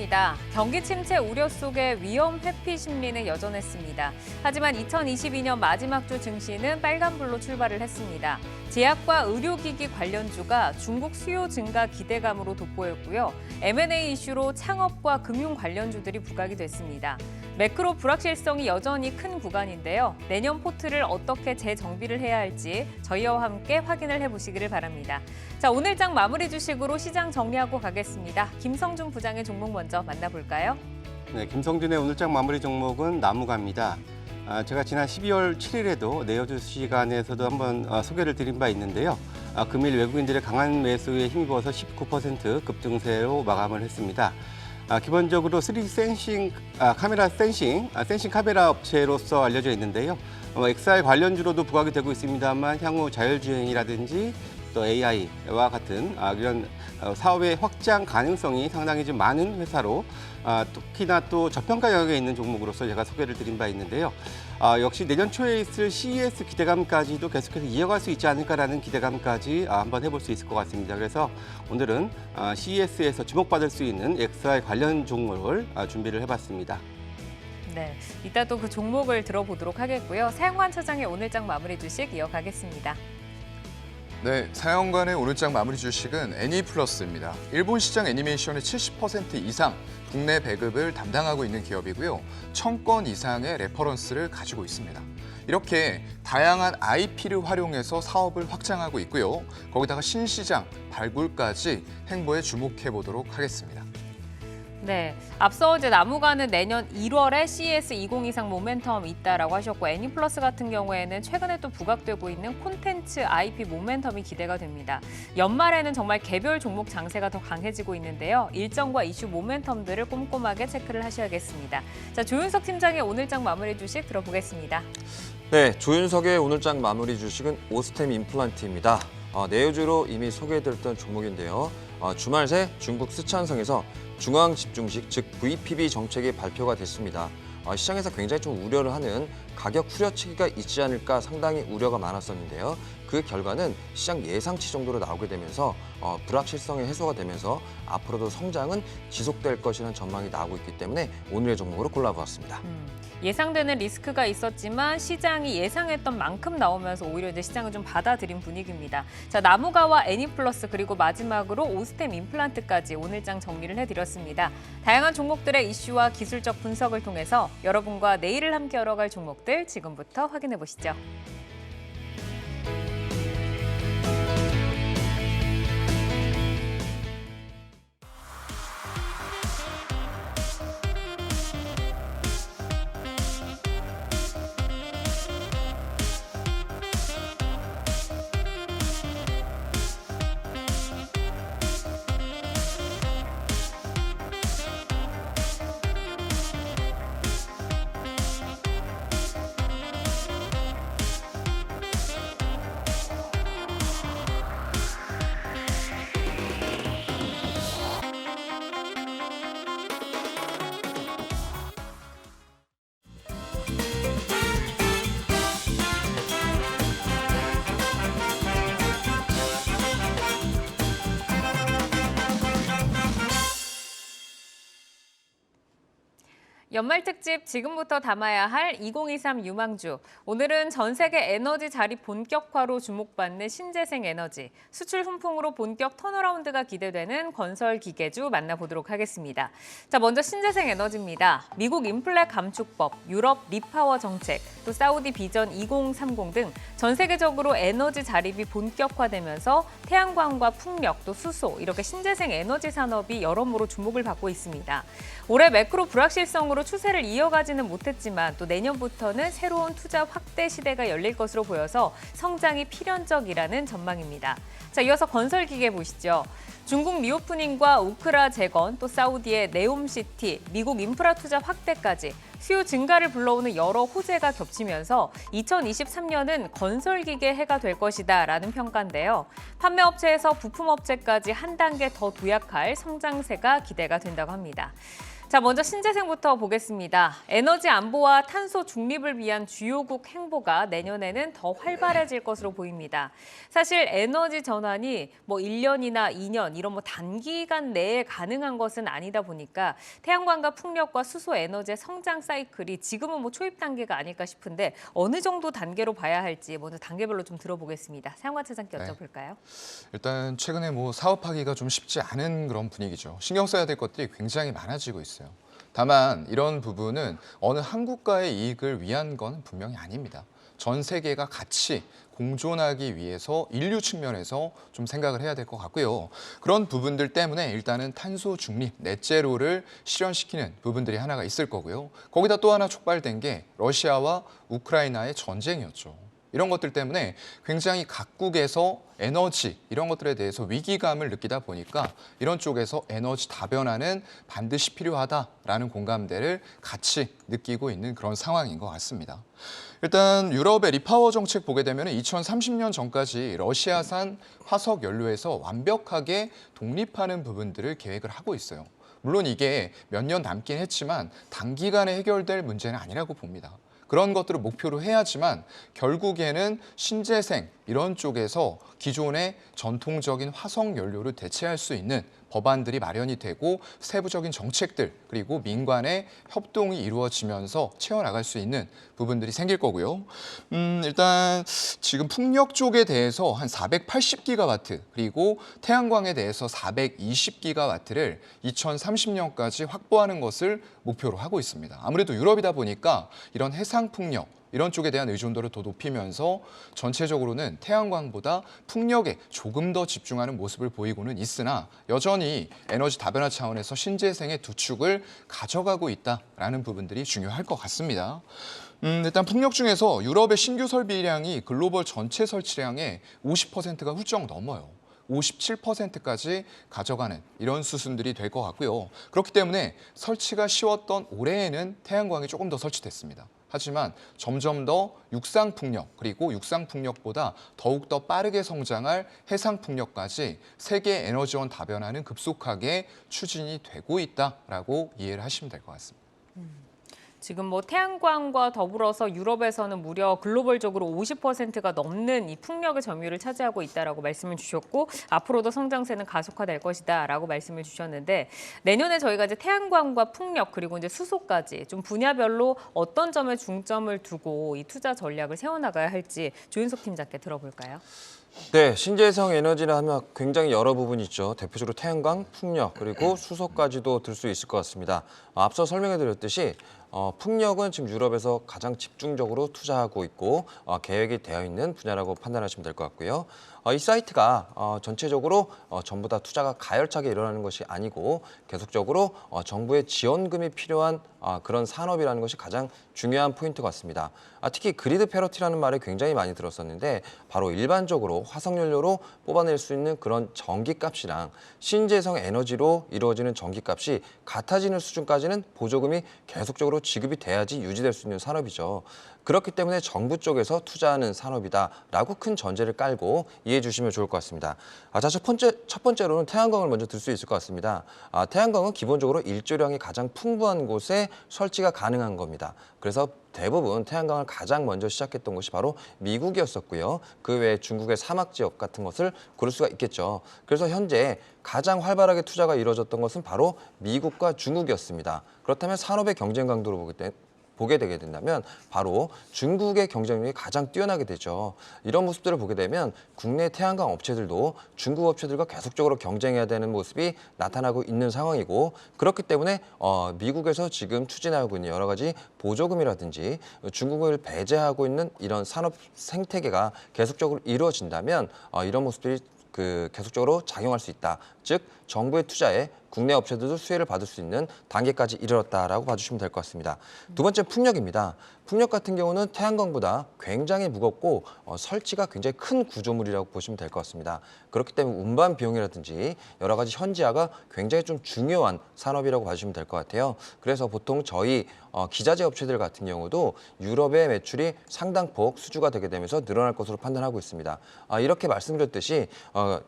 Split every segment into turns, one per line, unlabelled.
안녕하십니까. 경기 침체 우려 속에 위험 회피 심리는 여전했습니다. 하지만 2022년 마지막 주 증시는 빨간불로 출발을 했습니다. 제약과 의료기기 관련주가 중국 수요 증가 기대감으로 돋보였고요. M&A 이슈로 창업과 금융 관련주들이 부각이 됐습니다. 매크로 불확실성이 여전히 큰 구간인데요. 내년 포트를 어떻게 재정비를 해야 할지 저희와 함께 확인을 해보시기를 바랍니다. 자, 오늘 장 마무리 주식으로 시장 정리하고 가겠습니다. 김성준 부장의 종목 먼저 만나볼까요?
네, 김성준의 오늘장 마무리 종목은 나무가입니다. 제가 지난 12월 7일에도 내어주 시간에서도 한번 소개를 드린 바 있는데요. 금일 외국인들의 강한 매수에 힘입어서 19% 급등세로 마감을 했습니다. 기본적으로 3D 센싱 카메라 센싱 카메라 업체로서 알려져 있는데요. XR 관련주로도 부각이 되고 있습니다만 향후 자율주행이라든지 또 AI와 같은 이런 사업의 확장 가능성이 상당히 좀 많은 회사로 특히나 또 저평가 영역에 있는 종목으로서 제가 소개를 드린 바 있는데요. 역시 내년 초에 있을 CES 기대감까지도 계속해서 이어갈 수 있지 않을까라는 기대감까지 한번 해볼 수 있을 것 같습니다. 그래서 오늘은 CES에서 주목받을 수 있는 XR 관련 종목을 준비를 해봤습니다.
네, 이따 또 그 종목을 들어보도록 하겠고요. 사영관 차장의 오늘장 마무리 주식 이어가겠습니다.
네, 사영관의 오늘장 마무리 주식은 애니플러스입니다. 일본 시장 애니메이션의 70% 이상 국내 배급을 담당하고 있는 기업이고요. 1000건 이상의 레퍼런스를 가지고 있습니다. 이렇게 다양한 IP를 활용해서 사업을 확장하고 있고요. 거기다가 신시장 발굴까지 행보에 주목해 보도록 하겠습니다.
네, 앞서 이제 나무가는 내년 1월에 CES 2023 모멘텀이 있다라고 하셨고 애니플러스 같은 경우에는 최근에 또 부각되고 있는 콘텐츠 IP 모멘텀이 기대가 됩니다. 연말에는 정말 개별 종목 장세가 더 강해지고 있는데요. 일정과 이슈 모멘텀들을 꼼꼼하게 체크를 하셔야겠습니다. 자, 조윤석 팀장의 오늘장 마무리 주식 들어보겠습니다.
네, 조윤석의 오늘장 마무리 주식은 오스템 임플란트입니다. 내요주로 이미 소개해드렸던 종목인데요. 주말 새 중국 스촨성에서 중앙집중식, 즉 VPB 정책이 발표가 됐습니다. 시장에서 굉장히 좀 우려를 하는 가격 후려치기가 있지 않을까 상당히 우려가 많았었는데요. 그 결과는 시장 예상치 정도로 나오게 되면서 불확실성이 해소가 되면서 앞으로도 성장은 지속될 것이라는 전망이 나오고 있기 때문에 오늘의 종목으로 골라보았습니다.
예상되는 리스크가 있었지만 시장이 예상했던 만큼 나오면서 오히려 이제 시장을 좀 받아들인 분위기입니다. 자, 나무가와 애니플러스 그리고 마지막으로 오스템 임플란트까지 오늘장 정리를 해드렸습니다. 다양한 종목들의 이슈와 기술적 분석을 통해서 여러분과 내일을 함께 열어갈 종목들 지금부터 확인해 보시죠. 연말 특집 지금부터 담아야 할 2023 유망주. 오늘은 전 세계 에너지 자립 본격화로 주목받는 신재생 에너지, 수출 훈풍으로 본격 턴어라운드가 기대되는 건설 기계주 만나보도록 하겠습니다. 자, 먼저 신재생 에너지입니다. 미국 인플레 감축법, 유럽 리파워 정책, 또 사우디 비전 2030 등 전 세계적으로 에너지 자립이 본격화되면서 태양광과 풍력, 또 수소 이렇게 신재생 에너지 산업이 여러모로 주목을 받고 있습니다. 올해 매크로 불확실성으로 추세를 이어가지는 못했지만 또 내년부터는 새로운 투자 확대 시대가 열릴 것으로 보여서 성장이 필연적이라는 전망입니다. 자, 이어서 건설기계 보시죠. 중국 리오프닝과 우크라 재건, 또 사우디의 네옴시티, 미국 인프라 투자 확대까지 수요 증가를 불러오는 여러 호재가 겹치면서 2023년은 건설기계 해가 될 것이다라는 평가인데요. 판매업체에서 부품업체까지 한 단계 더 도약할 성장세가 기대가 된다고 합니다. 자, 먼저 신재생부터 보겠습니다. 에너지 안보와 탄소 중립을 위한 주요국 행보가 내년에는 더 활발해질 것으로 보입니다. 사실 에너지 전환이 1년이나 2년 이런 단기간 내에 가능한 것은 아니다 보니까 태양광과 풍력과 수소 에너지의 성장 사이클이 지금은 초입 단계가 아닐까 싶은데 어느 정도 단계로 봐야 할지 먼저 단계별로 좀 들어보겠습니다. 사용관 차장께 여쭤볼까요?
일단 최근에 사업하기가 좀 쉽지 않은 그런 분위기죠. 신경 써야 될 것들이 굉장히 많아지고 있어요. 다만 이런 부분은 어느 한 국가의 이익을 위한 건 분명히 아닙니다. 전 세계가 같이 공존하기 위해서 인류 측면에서 좀 생각을 해야 될 것 같고요. 그런 부분들 때문에 일단은 탄소 중립, 넷제로를 실현시키는 부분들이 하나가 있을 거고요. 거기다 또 하나 촉발된 게 러시아와 우크라이나의 전쟁이었죠. 이런 것들 때문에 굉장히 각국에서 에너지 이런 것들에 대해서 위기감을 느끼다 보니까 이런 쪽에서 에너지 다변화는 반드시 필요하다라는 공감대를 같이 느끼고 있는 그런 상황인 것 같습니다. 일단 유럽의 리파워 정책 보게 되면 2030년 전까지 러시아산 화석 연료에서 완벽하게 독립하는 부분들을 계획을 하고 있어요. 물론 이게 몇 년 남긴 했지만 단기간에 해결될 문제는 아니라고 봅니다. 그런 것들을 목표로 해야지만 결국에는 신재생 이런 쪽에서 기존의 전통적인 화석 연료를 대체할 수 있는 법안들이 마련이 되고 세부적인 정책들 그리고 민관의 협동이 이루어지면서 채워나갈 수 있는 부분들이 생길 거고요. 일단 지금 풍력 쪽에 대해서 한 480기가와트 그리고 태양광에 대해서 420기가와트를 2030년까지 확보하는 것을 목표로 하고 있습니다. 아무래도 유럽이다 보니까 이런 해상 풍력 이런 쪽에 대한 의존도를 더 높이면서 전체적으로는 태양광보다 풍력에 조금 더 집중하는 모습을 보이고는 있으나 여전히 에너지 다변화 차원에서 신재생의 두 축을 가져가고 있다라는 부분들이 중요할 것 같습니다. 일단 풍력 중에서 유럽의 신규 설비량이 글로벌 전체 설치량의 50%가 훌쩍 넘어요. 57%까지 가져가는 이런 수순들이 될 것 같고요. 그렇기 때문에 설치가 쉬웠던 올해에는 태양광이 조금 더 설치됐습니다. 하지만 점점 더 육상풍력 그리고 육상풍력보다 더욱 더 빠르게 성장할 해상풍력까지 세계 에너지원 다변화는 급속하게 추진이 되고 있다라고 이해를 하시면 될 것 같습니다.
지금 태양광과 더불어서 유럽에서는 무려 글로벌적으로 50%가 넘는 이 풍력의 점유율을 차지하고 있다라고 말씀을 주셨고 앞으로도 성장세는 가속화될 것이다라고 말씀을 주셨는데 내년에 저희가 이제 태양광과 풍력 그리고 이제 수소까지 좀 분야별로 어떤 점에 중점을 두고 이 투자 전략을 세워나가야 할지 조윤석 팀장께 들어볼까요?
네, 신재생 에너지라 하면 굉장히 여러 부분이 있죠. 대표적으로 태양광, 풍력, 그리고 수소까지도 들 수 있을 것 같습니다. 앞서 설명해드렸듯이 풍력은 지금 유럽에서 가장 집중적으로 투자하고 있고 계획이 되어 있는 분야라고 판단하시면 될 것 같고요. 이 사이트가 전체적으로 전부 다 투자가 가열차게 일어나는 것이 아니고 계속적으로 정부의 지원금이 필요한 그런 산업이라는 것이 가장 중요한 포인트 같습니다. 특히 그리드 패러티라는 말을 굉장히 많이 들었었는데 바로 일반적으로 화석연료로 뽑아낼 수 있는 그런 전기값이랑 신재생 에너지로 이루어지는 전기값이 같아지는 수준까지는 보조금이 계속적으로 지급이 돼야지 유지될 수 있는 산업이죠. 그렇기 때문에 정부 쪽에서 투자하는 산업이다라고 큰 전제를 깔고 이해해 주시면 좋을 것 같습니다. 자, 첫 번째로는 태양광을 먼저 들 수 있을 것 같습니다. 태양광은 기본적으로 일조량이 가장 풍부한 곳에 설치가 가능한 겁니다. 그래서 대부분 태양광을 가장 먼저 시작했던 곳이 바로 미국이었었고요. 그 외에 중국의 사막 지역 같은 것을 고를 수가 있겠죠. 그래서 현재 가장 활발하게 투자가 이루어졌던 것은 바로 미국과 중국이었습니다. 그렇다면 산업의 경쟁 강도로 보게 되게 된다면 바로 중국의 경쟁력이 가장 뛰어나게 되죠. 이런 모습들을 보게 되면 국내 태양광 업체들도 중국 업체들과 계속적으로 경쟁해야 되는 모습이 나타나고 있는 상황이고 그렇기 때문에 미국에서 지금 추진하고 있는 여러 가지 보조금이라든지 중국을 배제하고 있는 이런 산업 생태계가 계속적으로 이루어진다면 이런 모습들이 계속적으로 작용할 수 있다. 즉 정부의 투자에 국내 업체들도 수혜를 받을 수 있는 단계까지 이르렀다라고 봐주시면 될 것 같습니다. 두 번째 풍력입니다. 풍력 같은 경우는 태양광보다 굉장히 무겁고 설치가 굉장히 큰 구조물이라고 보시면 될 것 같습니다. 그렇기 때문에 운반 비용이라든지 여러 가지 현지화가 굉장히 좀 중요한 산업이라고 봐주시면 될 것 같아요. 그래서 보통 저희 기자재 업체들 같은 경우도 유럽의 매출이 상당폭 수주가 되게 되면서 늘어날 것으로 판단하고 있습니다. 이렇게 말씀드렸듯이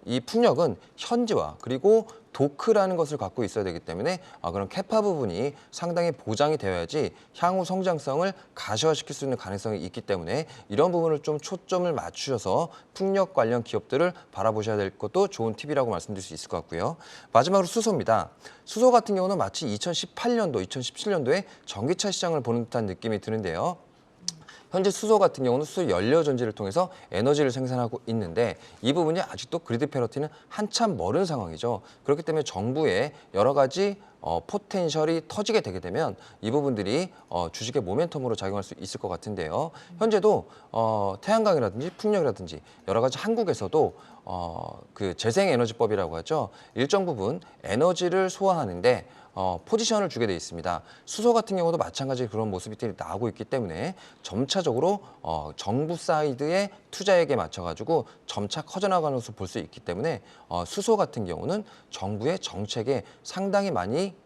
이 풍력은 현지화 그리고 도크라는 것을 갖고 있어야 되기 때문에 그런 캐파 부분이 상당히 보장이 되어야지 향후 성장성을 가시화시킬 수 있는 가능성이 있기 때문에 이런 부분을 좀 초점을 맞추셔서 풍력 관련 기업들을 바라보셔야 될 것도 좋은 팁이라고 말씀드릴 수 있을 것 같고요. 마지막으로 수소입니다. 수소 같은 경우는 마치 2018년도, 2017년도에 전기차 시장을 보는 듯한 느낌이 드는데요. 현재 수소 같은 경우는 수소 연료 전지를 통해서 에너지를 생산하고 있는데 이 부분이 아직도 그리드 패러티는 한참 멀은 상황이죠. 그렇기 때문에 정부의 여러 가지 포텐셜이 터지게 되게 되면 이 부분들이 주식의 모멘텀으로 작용할 수 있을 것 같은데요. 현재도 태양광이라든지 풍력이라든지 여러 가지 한국에서도 그 재생에너지법이라고 하죠. 일정 부분 에너지를 소화하는데 포지션을 주게 돼 있습니다. 수소 같은 경우도 마찬가지 그런 모습이 나오고 있기 때문에 점차적으로 정부 사이드의 투자액에 맞춰가지고 점차 커져나가는 것을 볼 수 있기 때문에 수소 같은 경우는 정부의 정책에 상당히 많이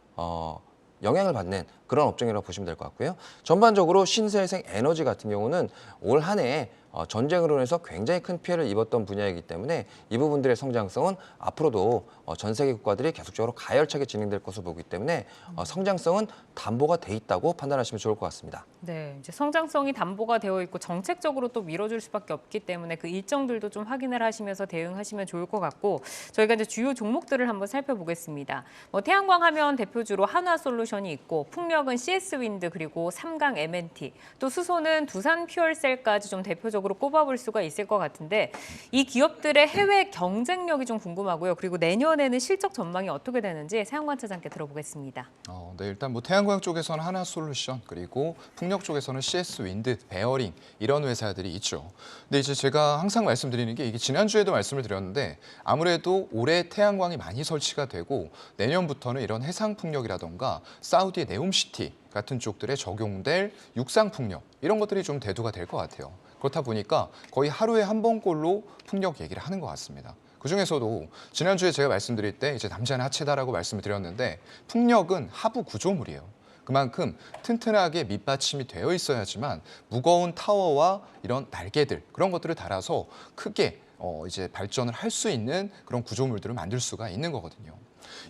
영향을 받는 그런 업종이라고 보시면 될 것 같고요. 전반적으로 신재생 에너지 같은 경우는 올 한 해 전쟁으로 인해서 굉장히 큰 피해를 입었던 분야이기 때문에 이 부분들의 성장성은 앞으로도 전 세계 국가들이 계속적으로 가열차게 진행될 것으로 보기 때문에 성장성은 담보가 돼 있다고 판단하시면 좋을 것 같습니다.
네, 이제 성장성이 담보가 되어 있고 정책적으로 또 밀어줄 수밖에 없기 때문에 그 일정들도 좀 확인을 하시면서 대응하시면 좋을 것 같고 저희가 이제 주요 종목들을 한번 살펴보겠습니다. 태양광 하면 대표주로 한화솔루션이 있고 풍력은 CS윈드 그리고 삼강 M&T 또 수소는 두산 퓨얼셀까지 좀 대표적으로 꼽아볼 수가 있을 것 같은데 이 기업들의 해외 경쟁력이 좀 궁금하고요. 그리고 내년에는 실적 전망이 어떻게 되는지 세영관 차장께 들어보겠습니다.
네, 일단 태양광 쪽에서는 하나솔루션 그리고 풍력 쪽에서는 CS윈드, 베어링 이런 회사들이 있죠. 근데 이제 제가 항상 말씀드리는 게 이게 지난주에도 말씀을 드렸는데 아무래도 올해 태양광이 많이 설치가 되고 내년부터는 이런 해상풍력이라던가 사우디의 네옴시티 같은 쪽들에 적용될 육상풍력 이런 것들이 좀 대두가 될 것 같아요. 그렇다 보니까 거의 하루에 한 번꼴로 풍력 얘기를 하는 것 같습니다. 그중에서도 지난주에 제가 말씀드릴 때 이제 남자는 하체다라고 말씀을 드렸는데 풍력은 하부 구조물이에요. 그만큼 튼튼하게 밑받침이 되어 있어야지만 무거운 타워와 이런 날개들 그런 것들을 달아서 크게 이제 발전을 할 수 있는 그런 구조물들을 만들 수가 있는 거거든요.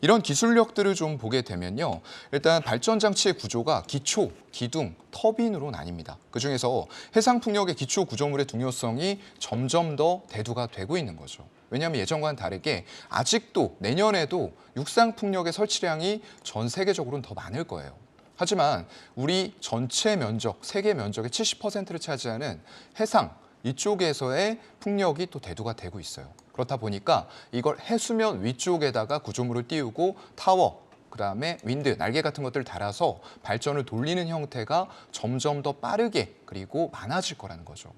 이런 기술력들을 좀 보게 되면요. 일단 발전 장치의 구조가 기초, 기둥, 터빈으로 나뉩니다. 그중에서 해상풍력의 기초 구조물의 중요성이 점점 더 대두가 되고 있는 거죠. 왜냐하면 예전과는 다르게 아직도 내년에도 육상풍력의 설치량이 전 세계적으로는 더 많을 거예요. 하지만 우리 전체 면적, 세계 면적의 70%를 차지하는 해상, 이쪽에서의 풍력이 또 대두가 되고 있어요. 그렇다 보니까 이걸 해수면 위쪽에다가 구조물을 띄우고 타워, 그다음에 윈드, 날개 같은 것들을 달아서 발전을 돌리는 형태가 점점 더 빠르게 그리고 많아질 거라는 거죠.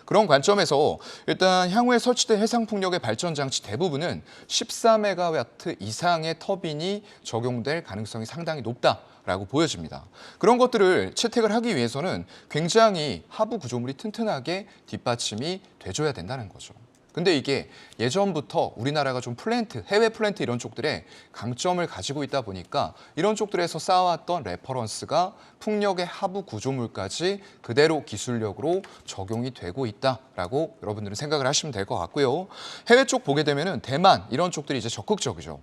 그런 관점에서 일단 향후에 설치된 해상풍력의 발전 장치 대부분은 14메가와트 이상의 터빈이 적용될 가능성이 상당히 높다라고 보여집니다. 그런 것들을 채택을 하기 위해서는 굉장히 하부 구조물이 튼튼하게 뒷받침이 돼줘야 된다는 거죠. 근데 이게 예전부터 우리나라가 좀 플랜트, 해외 플랜트 이런 쪽들에 강점을 가지고 있다 보니까 이런 쪽들에서 쌓아왔던 레퍼런스가 풍력의 하부 구조물까지 그대로 기술력으로 적용이 되고 있다라고 여러분들은 생각을 하시면 될 것 같고요. 해외 쪽 보게 되면은 대만 이런 쪽들이 이제 적극적이죠.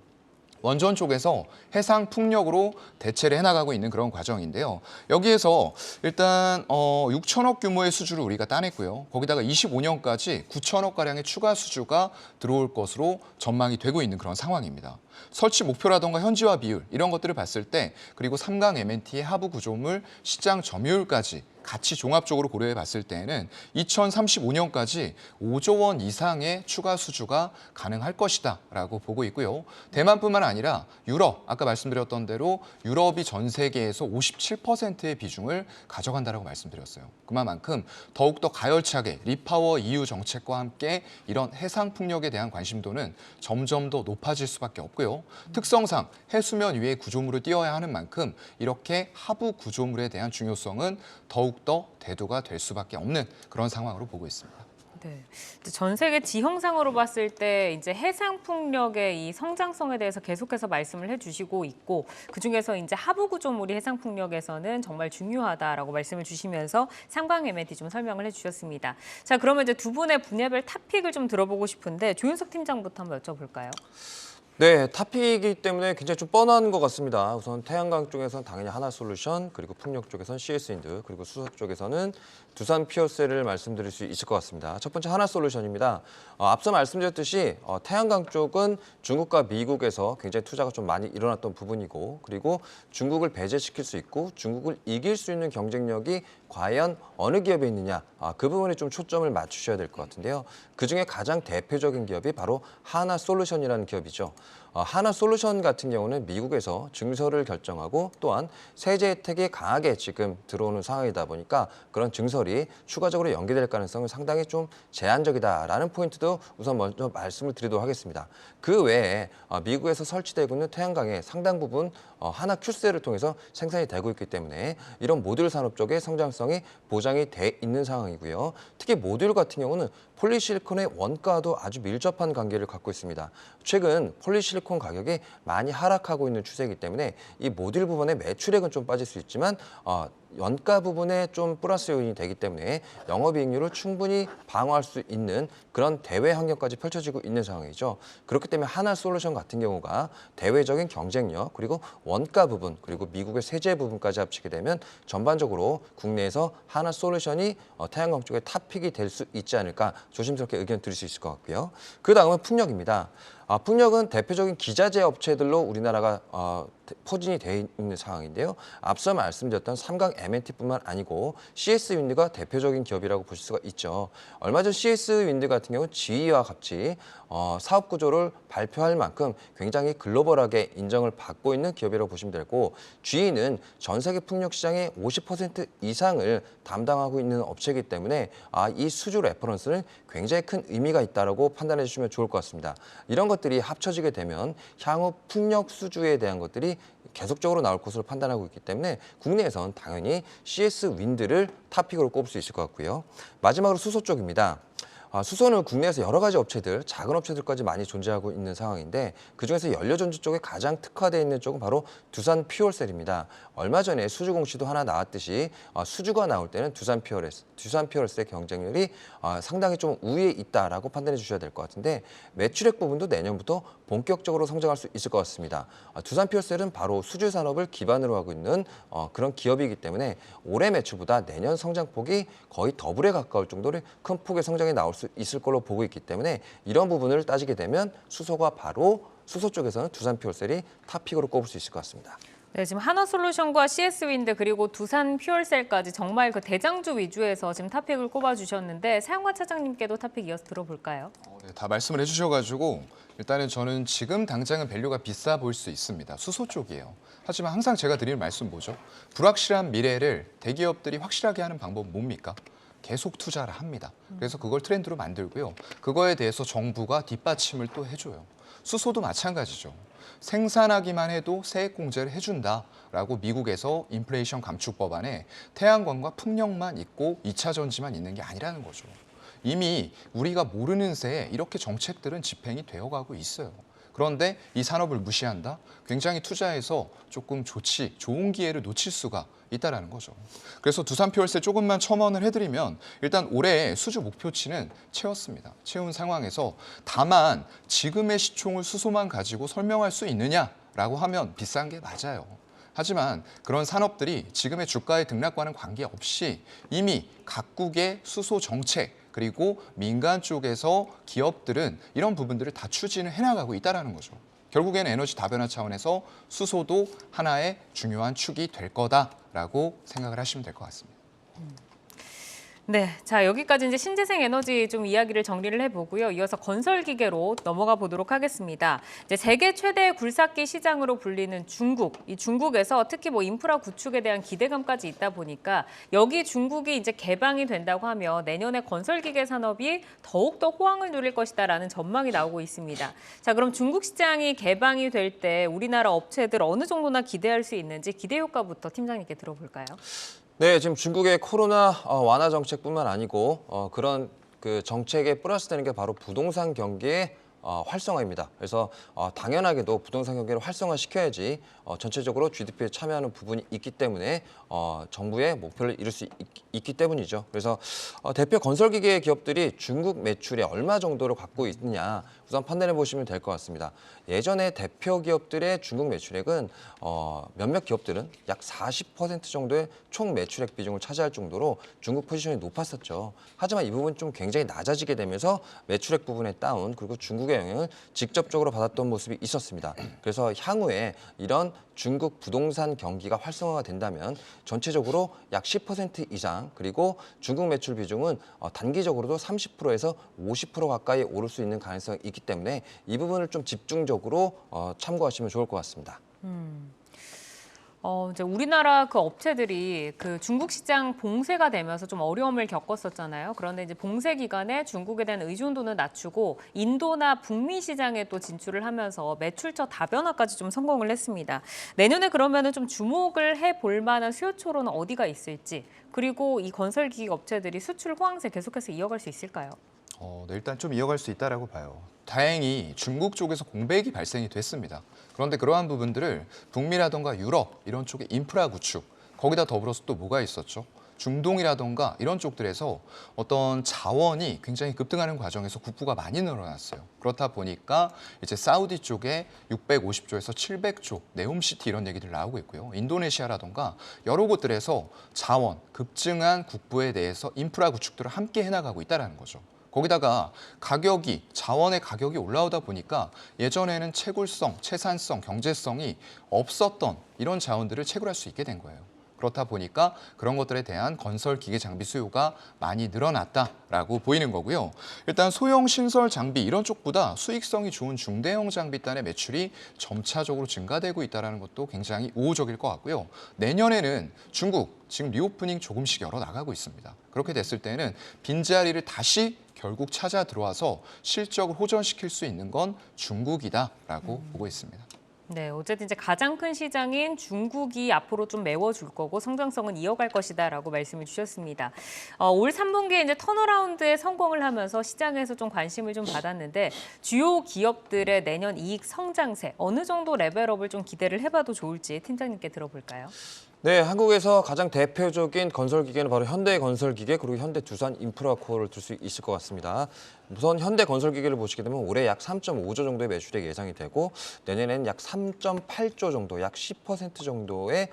원전 쪽에서 해상 풍력으로 대체를 해나가고 있는 그런 과정인데요. 여기에서 일단 6천억 규모의 수주를 우리가 따냈고요. 거기다가 25년까지 9천억 가량의 추가 수주가 들어올 것으로 전망이 되고 있는 그런 상황입니다. 설치 목표라던가 현지화 비율 이런 것들을 봤을 때 그리고 삼강 M&T의 하부 구조물 시장 점유율까지 같이 종합적으로 고려해 봤을 때에는 2035년까지 5조 원 이상의 추가 수주가 가능할 것이다라고 보고 있고요. 대만뿐만 아니라 유럽, 아까 말씀드렸던 대로 유럽이 전 세계에서 57%의 비중을 가져간다라고 말씀드렸어요. 그만큼 더욱더 가열차게 리파워 EU 정책과 함께 이런 해상 풍력에 대한 관심도는 점점 더 높아질 수밖에 없고요. 특성상 해수면 위에 구조물을 띄워야 하는 만큼 이렇게 하부 구조물에 대한 중요성은 더욱더 대두가 될 수밖에 없는 그런 상황으로 보고 있습니다.
네. 전 세계 지형상으로 봤을 때 이제 해상 풍력의 이 성장성에 대해서 계속해서 말씀을 해주시고 있고 그 중에서 이제 하부 구조물이 해상 풍력에서는 정말 중요하다라고 말씀을 주시면서 삼강 M&T 좀 설명을 해주셨습니다. 자, 그러면 이제 두 분의 분야별 탑픽을 좀 들어보고 싶은데 조윤석 팀장부터 한번 여쭤볼까요?
네, 탑픽이기 때문에 굉장히 좀 뻔한 것 같습니다. 우선 태양광 쪽에서는 당연히 하나솔루션, 그리고 풍력 쪽에서는 CS윈드, 그리고 수소 쪽에서는 두산 피어셀을 말씀드릴 수 있을 것 같습니다. 첫 번째 하나솔루션입니다. 앞서 말씀드렸듯이 태양광 쪽은 중국과 미국에서 굉장히 투자가 좀 많이 일어났던 부분이고, 그리고 중국을 배제시킬 수 있고 중국을 이길 수 있는 경쟁력이 과연 어느 기업에 있느냐, 그 부분에 좀 초점을 맞추셔야 될 것 같은데요. 그중에 가장 대표적인 기업이 바로 하나솔루션이라는 기업이죠. 하나솔루션 같은 경우는 미국에서 증설을 결정하고 또한 세제 혜택이 강하게 지금 들어오는 상황이다 보니까 그런 증설이 추가적으로 연기될 가능성은 상당히 좀 제한적이다라는 포인트도 우선 먼저 말씀을 드리도록 하겠습니다. 그 외에 미국에서 설치되고 있는 태양광의 상당 부분 하나 큐셀을 통해서 생산이 되고 있기 때문에 이런 모듈 산업 쪽의 성장성이 보장이 돼 있는 상황이고요. 특히 모듈 같은 경우는 폴리실리콘의 원가도 아주 밀접한 관계를 갖고 있습니다. 최근 폴리실리콘 가격이 많이 하락하고 있는 추세이기 때문에 이 모듈 부분의 매출액은 좀 빠질 수 있지만 원가 부분에 좀 플러스 요인이 되기 때문에 영업이익률을 충분히 방어할 수 있는 그런 대외 환경까지 펼쳐지고 있는 상황이죠. 그렇기 때문에 하나솔루션 같은 경우가 대외적인 경쟁력 그리고 원가 부분 그리고 미국의 세제 부분까지 합치게 되면 전반적으로 국내에서 하나솔루션이 태양광 쪽의 탑픽이 될 수 있지 않을까 조심스럽게 의견 드릴 수 있을 것 같고요. 그 다음은 풍력입니다. 풍력은 대표적인 기자재 업체들로 우리나라가 포진이 되어 있는 상황인데요. 앞서 말씀드렸던 삼강 M&T뿐만 아니고 CS윈드가 대표적인 기업이라고 보실 수가 있죠. 얼마 전 CS윈드 같은 경우 GE와 같이 사업 구조를 발표할 만큼 굉장히 글로벌하게 인정을 받고 있는 기업이라고 보시면 되고 GE는 전 세계 풍력 시장의 50% 이상을 담당하고 있는 업체이기 때문에 이 수주 레퍼런스는 굉장히 큰 의미가 있다고 판단해 주시면 좋을 것 같습니다. 이런 것들이 합쳐지게 되면 향후 풍력 수주에 대한 것들이 계속적으로 나올 것으로 판단하고 있기 때문에 국내에선 당연히 CS윈드를 탑픽으로 꼽을 수 있을 것 같고요. 마지막으로 수소 쪽입니다. 수소는 국내에서 여러 가지 업체들, 작은 업체들까지 많이 존재하고 있는 상황인데 그중에서 연료전지 쪽에 가장 특화되어 있는 쪽은 바로 두산 퓨얼셀입니다. 얼마 전에 수주 공시도 하나 나왔듯이 수주가 나올 때는 두산 퓨얼셀의 경쟁률이 상당히 좀 우위에 있다라고 판단해 주셔야 될 것 같은데 매출액 부분도 내년부터 본격적으로 성장할 수 있을 것 같습니다. 두산 퓨얼셀은 바로 수주 산업을 기반으로 하고 있는 그런 기업이기 때문에 올해 매출보다 내년 성장폭이 거의 더블에 가까울 정도로 큰 폭의 성장이 나올 수 있을 걸로 보고 있기 때문에 이런 부분을 따지게 되면 수소가 바로 수소 쪽에서는 두산 퓨얼셀이 탑픽으로 꼽을 수 있을 것 같습니다.
네, 지금 하나솔루션과 CS윈드 그리고 두산 퓨얼셀까지 정말 그 대장주 위주에서 지금 탑픽을 꼽아주셨는데 사용관 차장님께도 탑픽 이어서 들어볼까요?
네, 다 말씀을 해주셔가지고 일단은 저는 지금 당장은 밸류가 비싸 보일 수 있습니다. 수소 쪽이에요. 하지만 항상 제가 드리는 말씀 뭐죠? 불확실한 미래를 대기업들이 확실하게 하는 방법은 뭡니까? 계속 투자를 합니다. 그래서 그걸 트렌드로 만들고요. 그거에 대해서 정부가 뒷받침을 또 해줘요. 수소도 마찬가지죠. 생산하기만 해도 세액 공제를 해준다라고 미국에서 인플레이션 감축 법안에 태양광과 풍력만 있고 2차 전지만 있는 게 아니라는 거죠. 이미 우리가 모르는 새에 이렇게 정책들은 집행이 되어가고 있어요. 그런데 이 산업을 무시한다? 굉장히 투자해서 조금 좋은 기회를 놓칠 수가 있다는 거죠. 그래서 두산 퓨얼셀 조금만 첨언을 해드리면 일단 올해 수주 목표치는 채웠습니다. 채운 상황에서 다만 지금의 시총을 수소만 가지고 설명할 수 있느냐라고 하면 비싼 게 맞아요. 하지만 그런 산업들이 지금의 주가의 등락과는 관계없이 이미 각국의 수소 정책 그리고 민간 쪽에서 기업들은 이런 부분들을 다 추진을 해나가고 있다는 거죠. 결국에는 에너지 다변화 차원에서 수소도 하나의 중요한 축이 될 거다라고 생각을 하시면 될 것 같습니다.
네, 자 여기까지 이제 신재생 에너지 좀 이야기를 정리를 해보고요. 이어서 건설 기계로 넘어가 보도록 하겠습니다. 이제 세계 최대 굴삭기 시장으로 불리는 중국, 이 중국에서 특히 뭐 인프라 구축에 대한 기대감까지 있다 보니까 여기 중국이 이제 개방이 된다고 하면 내년에 건설 기계 산업이 더욱더 호황을 누릴 것이다라는 전망이 나오고 있습니다. 자, 그럼 중국 시장이 개방이 될 때 우리나라 업체들 어느 정도나 기대할 수 있는지 기대 효과부터 팀장님께 들어볼까요?
네, 지금 중국의 코로나 완화 정책뿐만 아니고 그런 그 정책에 플러스 되는 게 바로 부동산 경기의 활성화입니다. 그래서 당연하게도 부동산 경기를 활성화시켜야지 전체적으로 GDP에 참여하는 부분이 있기 때문에 정부의 목표를 이룰 수 있기 때문이죠. 그래서 대표 건설기계 기업들이 중국 매출에 얼마 정도를 갖고 있느냐 우선 판단해 보시면 될 것 같습니다. 예전에 대표 기업들의 중국 매출액은 몇몇 기업들은 약 40% 정도의 총 매출액 비중을 차지할 정도로 중국 포지션이 높았었죠. 하지만 이 부분이 좀 굉장히 낮아지게 되면서 매출액 부분의 다운 그리고 중국의 영향을 직접적으로 받았던 모습이 있었습니다. 그래서 향후에 이런 중국 부동산 경기가 활성화가 된다면 전체적으로 약 10% 이상 그리고 중국 매출 비중은 단기적으로도 30%에서 50% 가까이 오를 수 있는 가능성이 있기 때문에 이 부분을 좀 집중적으로 참고하시면 좋을 것 같습니다.
이제 우리나라 그 업체들이 그 중국 시장 봉쇄가 되면서 좀 어려움을 겪었었잖아요. 그런데 이제 봉쇄 기간에 중국에 대한 의존도는 낮추고 인도나 북미 시장에 또 진출을 하면서 매출처 다변화까지 좀 성공을 했습니다. 내년에 그러면은 좀 주목을 해볼 만한 수요처로는 어디가 있을지, 그리고 이 건설기기 업체들이 수출 호황세 계속해서 이어갈 수 있을까요?
네, 일단 좀 이어갈 수 있다라고 봐요. 다행히 중국 쪽에서 공백이 발생이 됐습니다. 그런데 그러한 부분들을 북미라던가 유럽 이런 쪽의 인프라 구축, 거기다 더불어서 또 뭐가 있었죠? 중동이라던가 이런 쪽들에서 어떤 자원이 굉장히 급등하는 과정에서 국부가 많이 늘어났어요. 그렇다 보니까 이제 사우디 쪽에 650조에서 700조, 네옴시티 이런 얘기들 나오고 있고요. 인도네시아라던가 여러 곳들에서 자원, 급증한 국부에 대해서 인프라 구축들을 함께 해나가고 있다는 거죠. 거기다가 가격이, 자원의 가격이 올라오다 보니까 예전에는 채굴성, 채산성, 경제성이 없었던 이런 자원들을 채굴할 수 있게 된 거예요. 그렇다 보니까 그런 것들에 대한 건설 기계 장비 수요가 많이 늘어났다라고 보이는 거고요. 일단 소형 신설 장비 이런 쪽보다 수익성이 좋은 중대형 장비단의 매출이 점차적으로 증가되고 있다는 것도 굉장히 우호적일 것 같고요. 내년에는 중국 지금 리오프닝 조금씩 열어 나가고 있습니다. 그렇게 됐을 때는 빈자리를 다시 결국 찾아 들어와서 실적을 호전시킬 수 있는 건 중국이다라고 보고 있습니다.
네, 어쨌든 이제 가장 큰 시장인 중국이 앞으로 좀 메워줄 거고 성장성은 이어갈 것이다라고 말씀을 주셨습니다. 올 3분기에 이제 턴어라운드에 성공을 하면서 시장에서 좀 관심을 좀 받았는데 주요 기업들의 내년 이익 성장세 어느 정도 레벨업을 좀 기대를 해봐도 좋을지 팀장님께 들어볼까요?
네, 한국에서 가장 대표적인 건설기계는 바로 현대건설기계 그리고 현대두산인프라코어를 들 수 있을 것 같습니다. 우선 현대건설기계를 보시게 되면 올해 약 3.5조 정도의 매출액이 예상이 되고 내년에는 약 3.8조 정도, 약 10% 정도의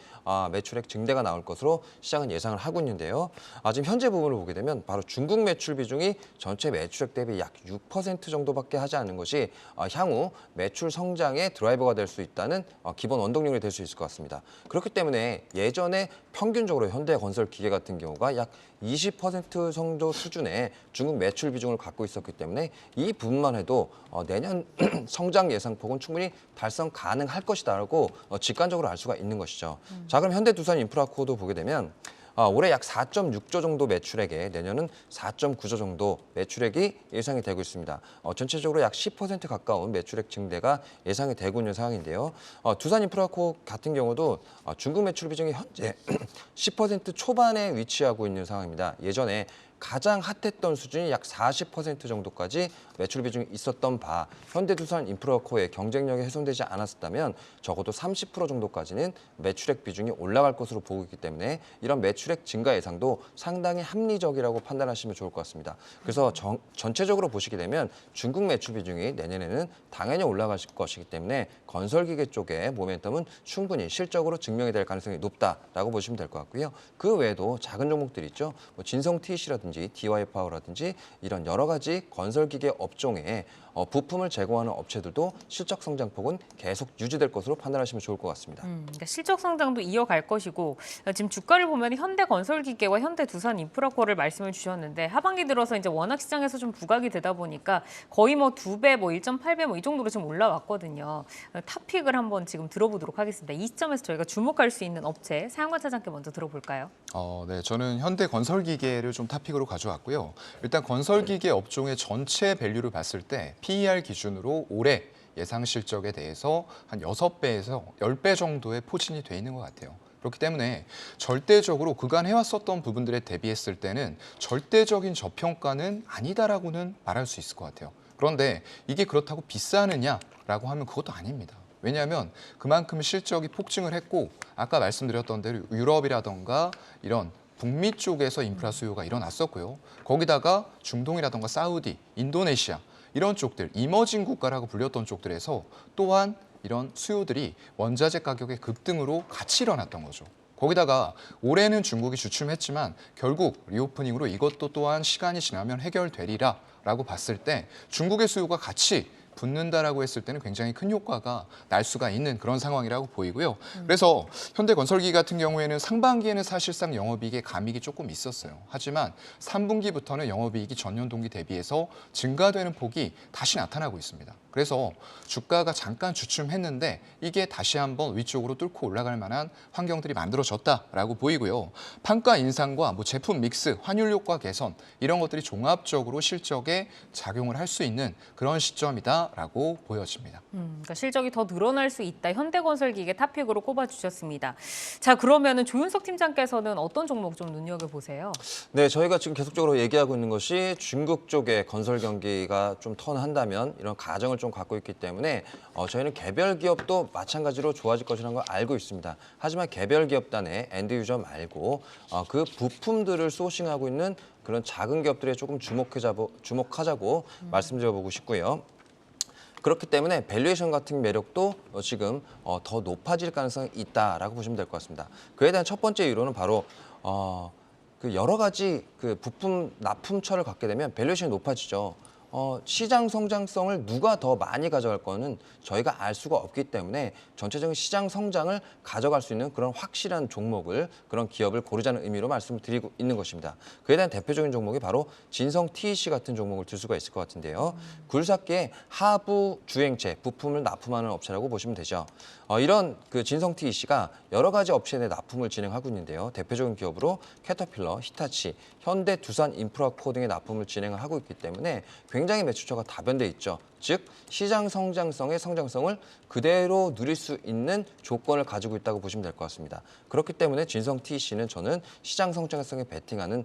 매출액 증대가 나올 것으로 시장은 예상을 하고 있는데요. 지금 현재 부분을 보게 되면 바로 중국 매출 비중이 전체 매출액 대비 약 6% 정도밖에 하지 않는 것이 향후 매출 성장의 드라이버가 될 수 있다는 기본 원동력이 될 수 있을 것 같습니다. 그렇기 때문에 예전에 평균적으로 현대건설기계 같은 경우가 약 20% 정도 수준의 중국 매출 비중을 갖고 있었기 때문에 이 부분만 해도 내년 성장 예상폭은 충분히 달성 가능할 것이다라고 직관적으로 알 수가 있는 것이죠. 자, 그럼 현대두산인프라코어도 보게 되면 올해 약 4.6조 정도 매출액에 내년은 4.9조 정도 매출액이 예상이 되고 있습니다. 전체적으로 약 10% 가까운 매출액 증대가 예상이 되고 있는 상황인데요. 두산인프라코어 같은 경우도 중국 매출 비중이 현재 10% 초반에 위치하고 있는 상황입니다. 예전에 가장 핫했던 수준이 약 40% 정도까지 매출 비중이 있었던 바 현대두산인프라코어의 경쟁력이 훼손되지 않았다면 적어도 30% 정도까지는 매출액 비중이 올라갈 것으로 보고 있기 때문에 이런 매출액 증가 예상도 상당히 합리적이라고 판단하시면 좋을 것 같습니다. 그래서 전체적으로 보시게 되면 중국 매출 비중이 내년에는 당연히 올라갈 것이기 때문에 건설기계 쪽의 모멘텀은 충분히 실적으로 증명이 될 가능성이 높다라고 보시면 될 것 같고요. 그 외에도 작은 종목들이 있죠. 진성 TC라든지 DY 파워라든지 이런 여러 가지 건설기계 업종에 부품을 제공하는 업체들도 실적 성장폭은 계속 유지될 것으로 판단하시면 좋을 것 같습니다.
그러니까 실적 성장도 이어갈 것이고 지금 주가를 보면 현대건설기계와 현대두산인프라코어를 말씀을 주셨는데 하반기 들어서 이제 워낙 시장에서 좀 부각이 되다 보니까 거의 뭐 2배, 뭐 1.8배 뭐 이 정도로 지금 올라왔거든요. 탑픽을 한번 지금 들어보도록 하겠습니다. 이 시점에서 저희가 주목할 수 있는 업체 사용관 차장께 먼저 들어볼까요?
네, 저는 현대건설기계를 좀 탑픽으로 가져왔고요. 일단 건설기계 업종의 전체 밸류를 봤을 때 PER 기준으로 올해 예상 실적에 대해서 한 6배에서 10배 정도의 포진이 돼 있는 것 같아요. 그렇기 때문에 절대적으로 그간 해왔었던 부분들에 대비했을 때는 절대적인 저평가는 아니다라고는 말할 수 있을 것 같아요. 그런데 이게 그렇다고 비싸느냐라고 하면 그것도 아닙니다. 왜냐하면 그만큼 실적이 폭증을 했고 아까 말씀드렸던 대로 유럽이라던가 이런 북미 쪽에서 인프라 수요가 일어났었고요. 거기다가 중동이라던가 사우디, 인도네시아 이런 쪽들, 이머징 국가라고 불렸던 쪽들에서 또한 이런 수요들이 원자재 가격의 급등으로 같이 일어났던 거죠. 거기다가 올해는 중국이 주춤했지만 결국 리오프닝으로 이것도 또한 시간이 지나면 해결되리라라고 봤을 때 중국의 수요가 같이 붙는다라고 했을 때는 굉장히 큰 효과가 날 수가 있는 그런 상황이라고 보이고요. 그래서 현대건설기 같은 경우에는 상반기에는 사실상 영업이익의 감익이 조금 있었어요. 하지만 3분기부터는 영업이익이 전년 동기 대비해서 증가되는 폭이 다시 나타나고 있습니다. 그래서 주가가 잠깐 주춤했는데 이게 다시 한번 위쪽으로 뚫고 올라갈 만한 환경들이 만들어졌다라고 보이고요. 판가 인상과 뭐 제품 믹스, 환율 효과 개선 이런 것들이 종합적으로 실적에 작용을 할 수 있는 그런 시점이다라고 보여집니다.
그러니까 실적이 더 늘어날 수 있다. 현대건설기계 탑픽으로 꼽아주셨습니다. 자, 그러면은 조윤석 팀장께서는 어떤 종목 좀 눈여겨보세요?
네, 저희가 지금 계속적으로 얘기하고 있는 것이 중국 쪽의 건설 경기가 좀 턴한다면 이런 가정을 좀 갖고 있기 때문에 저희는 개별 기업도 마찬가지로 좋아질 것이라는 걸 알고 있습니다. 하지만 개별 기업단의 엔드 유저 말고 그 부품들을 소싱하고 있는 그런 작은 기업들에 조금 주목하자고 말씀드려보고 싶고요. 그렇기 때문에 밸류에이션 같은 매력도 지금 더 높아질 가능성이 있다라고 보시면 될 것 같습니다. 그에 대한 첫 번째 이유로는 바로 그 여러 가지 그 부품 납품처를 갖게 되면 밸류에이션이 높아지죠. 시장 성장성을 누가 더 많이 가져갈 거는 저희가 알 수가 없기 때문에 전체적인 시장 성장을 가져갈 수 있는 그런 확실한 종목을, 그런 기업을 고르자는 의미로 말씀을 드리고 있는 것입니다. 그에 대한 대표적인 종목이 바로 진성 TEC 같은 종목을 들 수가 있을 것 같은데요. 굴삭기의 하부 주행체 부품을 납품하는 업체라고 보시면 되죠. 이런 그 진성 TEC가 여러 가지 업체에 납품을 진행하고 있는데요. 대표적인 기업으로 캐터필러, 히타치, 현대, 두산 인프라코 등의 납품을 진행을 하고 있기 때문에 굉장히 매출처가 다변돼 있죠. 즉 시장 성장성의 성장성을 그대로 누릴 수 있는 조건을 가지고 있다고 보시면 될 것 같습니다. 그렇기 때문에 진성 TEC는 저는 시장 성장성에 베팅하는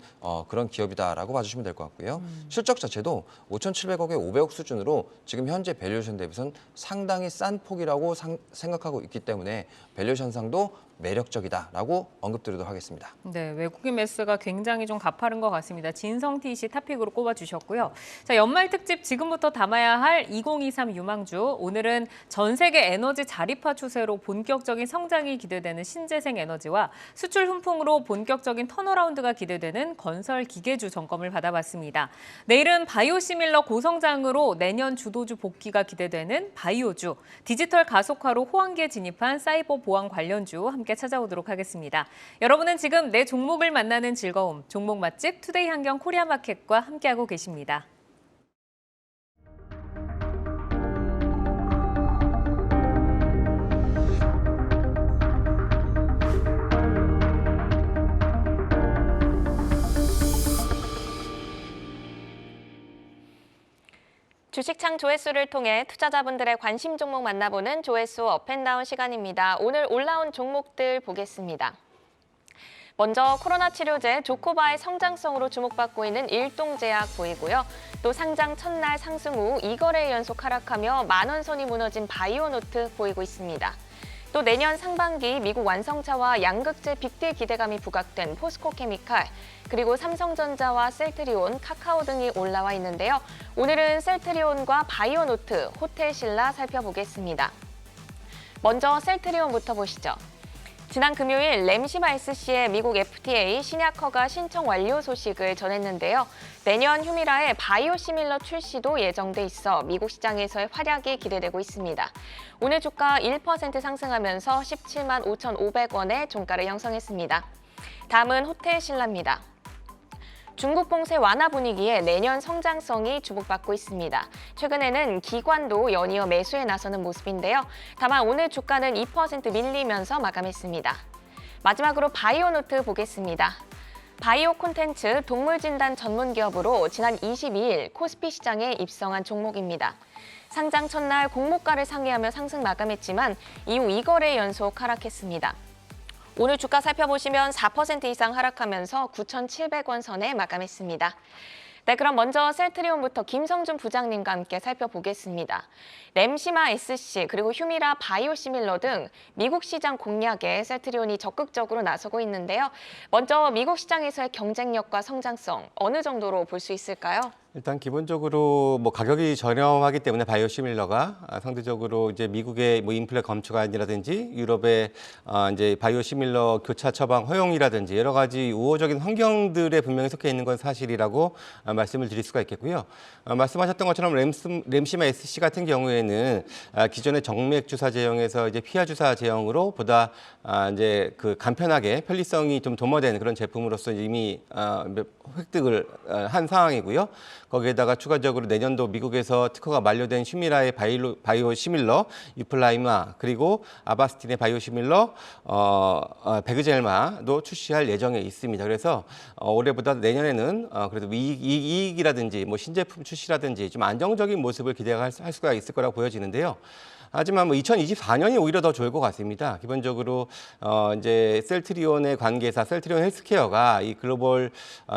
그런 기업이다라고 봐주시면 될 것 같고요. 실적 자체도 5,700억에 500억 수준으로 지금 현재 밸류에이션 대비선 상당히 싼 폭이라고 생각하고 있기 때문에 밸류에이션상도 매력적이다라고 언급드리도록 하겠습니다.
네, 외국인 매수가 굉장히 좀 가파른 것 같습니다. 진성 TEC 탑픽으로 꼽아주셨고요. 자, 연말 특집 지금부터 담아야 할 2023 유망주. 오늘은 전 세계 에너지 자립화 추세로 본격적인 성장이 기대되는 신재생 에너지와 수출 훈풍으로 본격적인 턴어라운드가 기대되는 건설 기계주 점검을 받아봤습니다. 내일은 바이오시밀러 고성장으로 내년 주도주 복귀가 기대되는 바이오주, 디지털 가속화로 호황기에 진입한 사이버 보안 관련주 함께 찾아오도록 하겠습니다. 여러분은 지금 내 종목을 만나는 즐거움, 종목 맛집 투데이 한경 코리아마켓과 함께하고 계십니다.
주식창 조회수를 통해 투자자분들의 관심 종목 만나보는 조회수 업앤다운 시간입니다. 오늘 올라온 종목들 보겠습니다. 먼저 코로나 치료제 조코바의 성장성으로 주목받고 있는 일동제약 보이고요. 또 상장 첫날 상승 후 2거래 연속 하락하며 만원 선이 무너진 바이오노트 보이고 있습니다. 또 내년 상반기 미국 완성차와 양극재 빅딜 기대감이 부각된 포스코케미칼, 그리고 삼성전자와 셀트리온, 카카오 등이 올라와 있는데요. 오늘은 셀트리온과 바이오노트, 호텔신라 살펴보겠습니다. 먼저 셀트리온부터 보시죠. 지난 금요일 램시마이스씨의 미국 FDA 신약 허가 신청 완료 소식을 전했는데요. 내년 휴미라의 바이오시밀러 출시도 예정돼 있어 미국 시장에서의 활약이 기대되고 있습니다. 오늘 주가 1% 상승하면서 17만 5,500원의 종가를 형성했습니다. 다음은 호텔신라입니다. 중국 봉쇄 완화 분위기에 내년 성장성이 주목받고 있습니다. 최근에는 기관도 연이어 매수에 나서는 모습인데요. 다만 오늘 주가는 2% 밀리면서 마감했습니다. 마지막으로 바이오노트 보겠습니다. 바이오 콘텐츠 동물 진단 전문 기업으로 지난 22일 코스피 시장에 입성한 종목입니다. 상장 첫날 공모가를 상회하며 상승 마감했지만 이후 2거래 연속 하락했습니다. 오늘 주가 살펴보시면 4% 이상 하락하면서 9,700원 선에 마감했습니다. 네, 그럼 먼저 셀트리온부터 김성준 부장님과 함께 살펴보겠습니다. 램시마 SC 그리고 휴미라 바이오시밀러 등 미국 시장 공략에 셀트리온이 적극적으로 나서고 있는데요. 먼저 미국 시장에서의 경쟁력과 성장성 어느 정도로 볼 수 있을까요?
일단 기본적으로 뭐 가격이 저렴하기 때문에 바이오시밀러가 상대적으로 이제 미국의 뭐 인플레 감축안이라든지 유럽의 이제 바이오시밀러 교차 처방 허용이라든지 여러 가지 우호적인 환경들에 분명히 속해 있는 건 사실이라고 말씀을 드릴 수가 있겠고요. 말씀하셨던 것처럼 램시마 SC 같은 경우에는 기존의 정맥 주사 제형에서 이제 피하 주사 제형으로 보다 이제 그 간편하게 편리성이 좀 도모된 그런 제품으로서 이미 획득을 한 상황이고요. 거기에다가 추가적으로 내년도 미국에서 특허가 만료된 휴미라의 바이오시밀러, 유플라이마 그리고 아바스틴의 바이오시밀러, 베그젤마도 출시할 예정에 있습니다. 그래서 올해보다 내년에는 그래도 이익이라든지 뭐 신제품 출시라든지 좀 안정적인 모습을 기대할 수가 있을 거라고 보여지는데요. 하지만 뭐 2024년이 오히려 더 좋을 것 같습니다. 기본적으로 이제 셀트리온의 관계사 셀트리온 헬스케어가 이 글로벌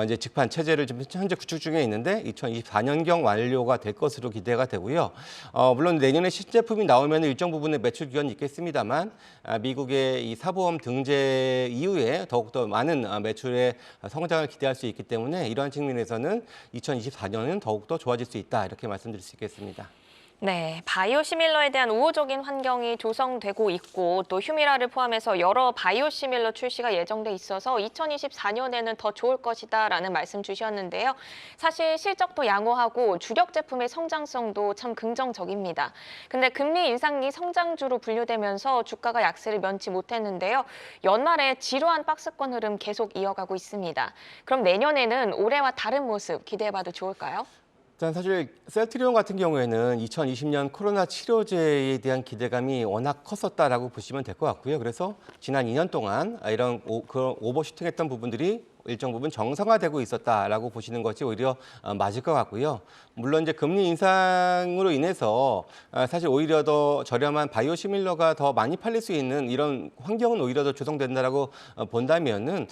이제 직판 체제를 지금 현재 구축 중에 있는데 2024년경 완료가 될 것으로 기대가 되고요. 물론 내년에 신제품이 나오면 일정 부분의 매출 기원이 있겠습니다만 미국의 이 사보험 등재 이후에 더욱더 많은 매출의 성장을 기대할 수 있기 때문에 이러한 측면에서는 2024년은 더욱더 좋아질 수 있다 이렇게 말씀드릴 수 있겠습니다.
네, 바이오시밀러에 대한 우호적인 환경이 조성되고 있고 또 휴미라를 포함해서 여러 바이오시밀러 출시가 예정돼 있어서 2024년에는 더 좋을 것이다라는 말씀 주셨는데요. 사실 실적도 양호하고 주력 제품의 성장성도 참 긍정적입니다. 근데 금리 인상이 성장주로 분류되면서 주가가 약세를 면치 못했는데요. 연말에 지루한 박스권 흐름 계속 이어가고 있습니다. 그럼 내년에는 올해와 다른 모습 기대해봐도 좋을까요?
일단 사실 셀트리온 같은 경우에는 2020년 코로나 치료제에 대한 기대감이 워낙 컸었다라고 보시면 될 것 같고요. 그래서 지난 2년 동안 이런 그런 오버슈팅했던 부분들이 일정 부분 정상화되고 있었다라고 보시는 것이 오히려 맞을 것 같고요. 물론 이제 금리 인상으로 인해서 사실 오히려 더 저렴한 바이오시밀러가 더 많이 팔릴 수 있는 이런 환경은 오히려 더 조성된다라고 본다면은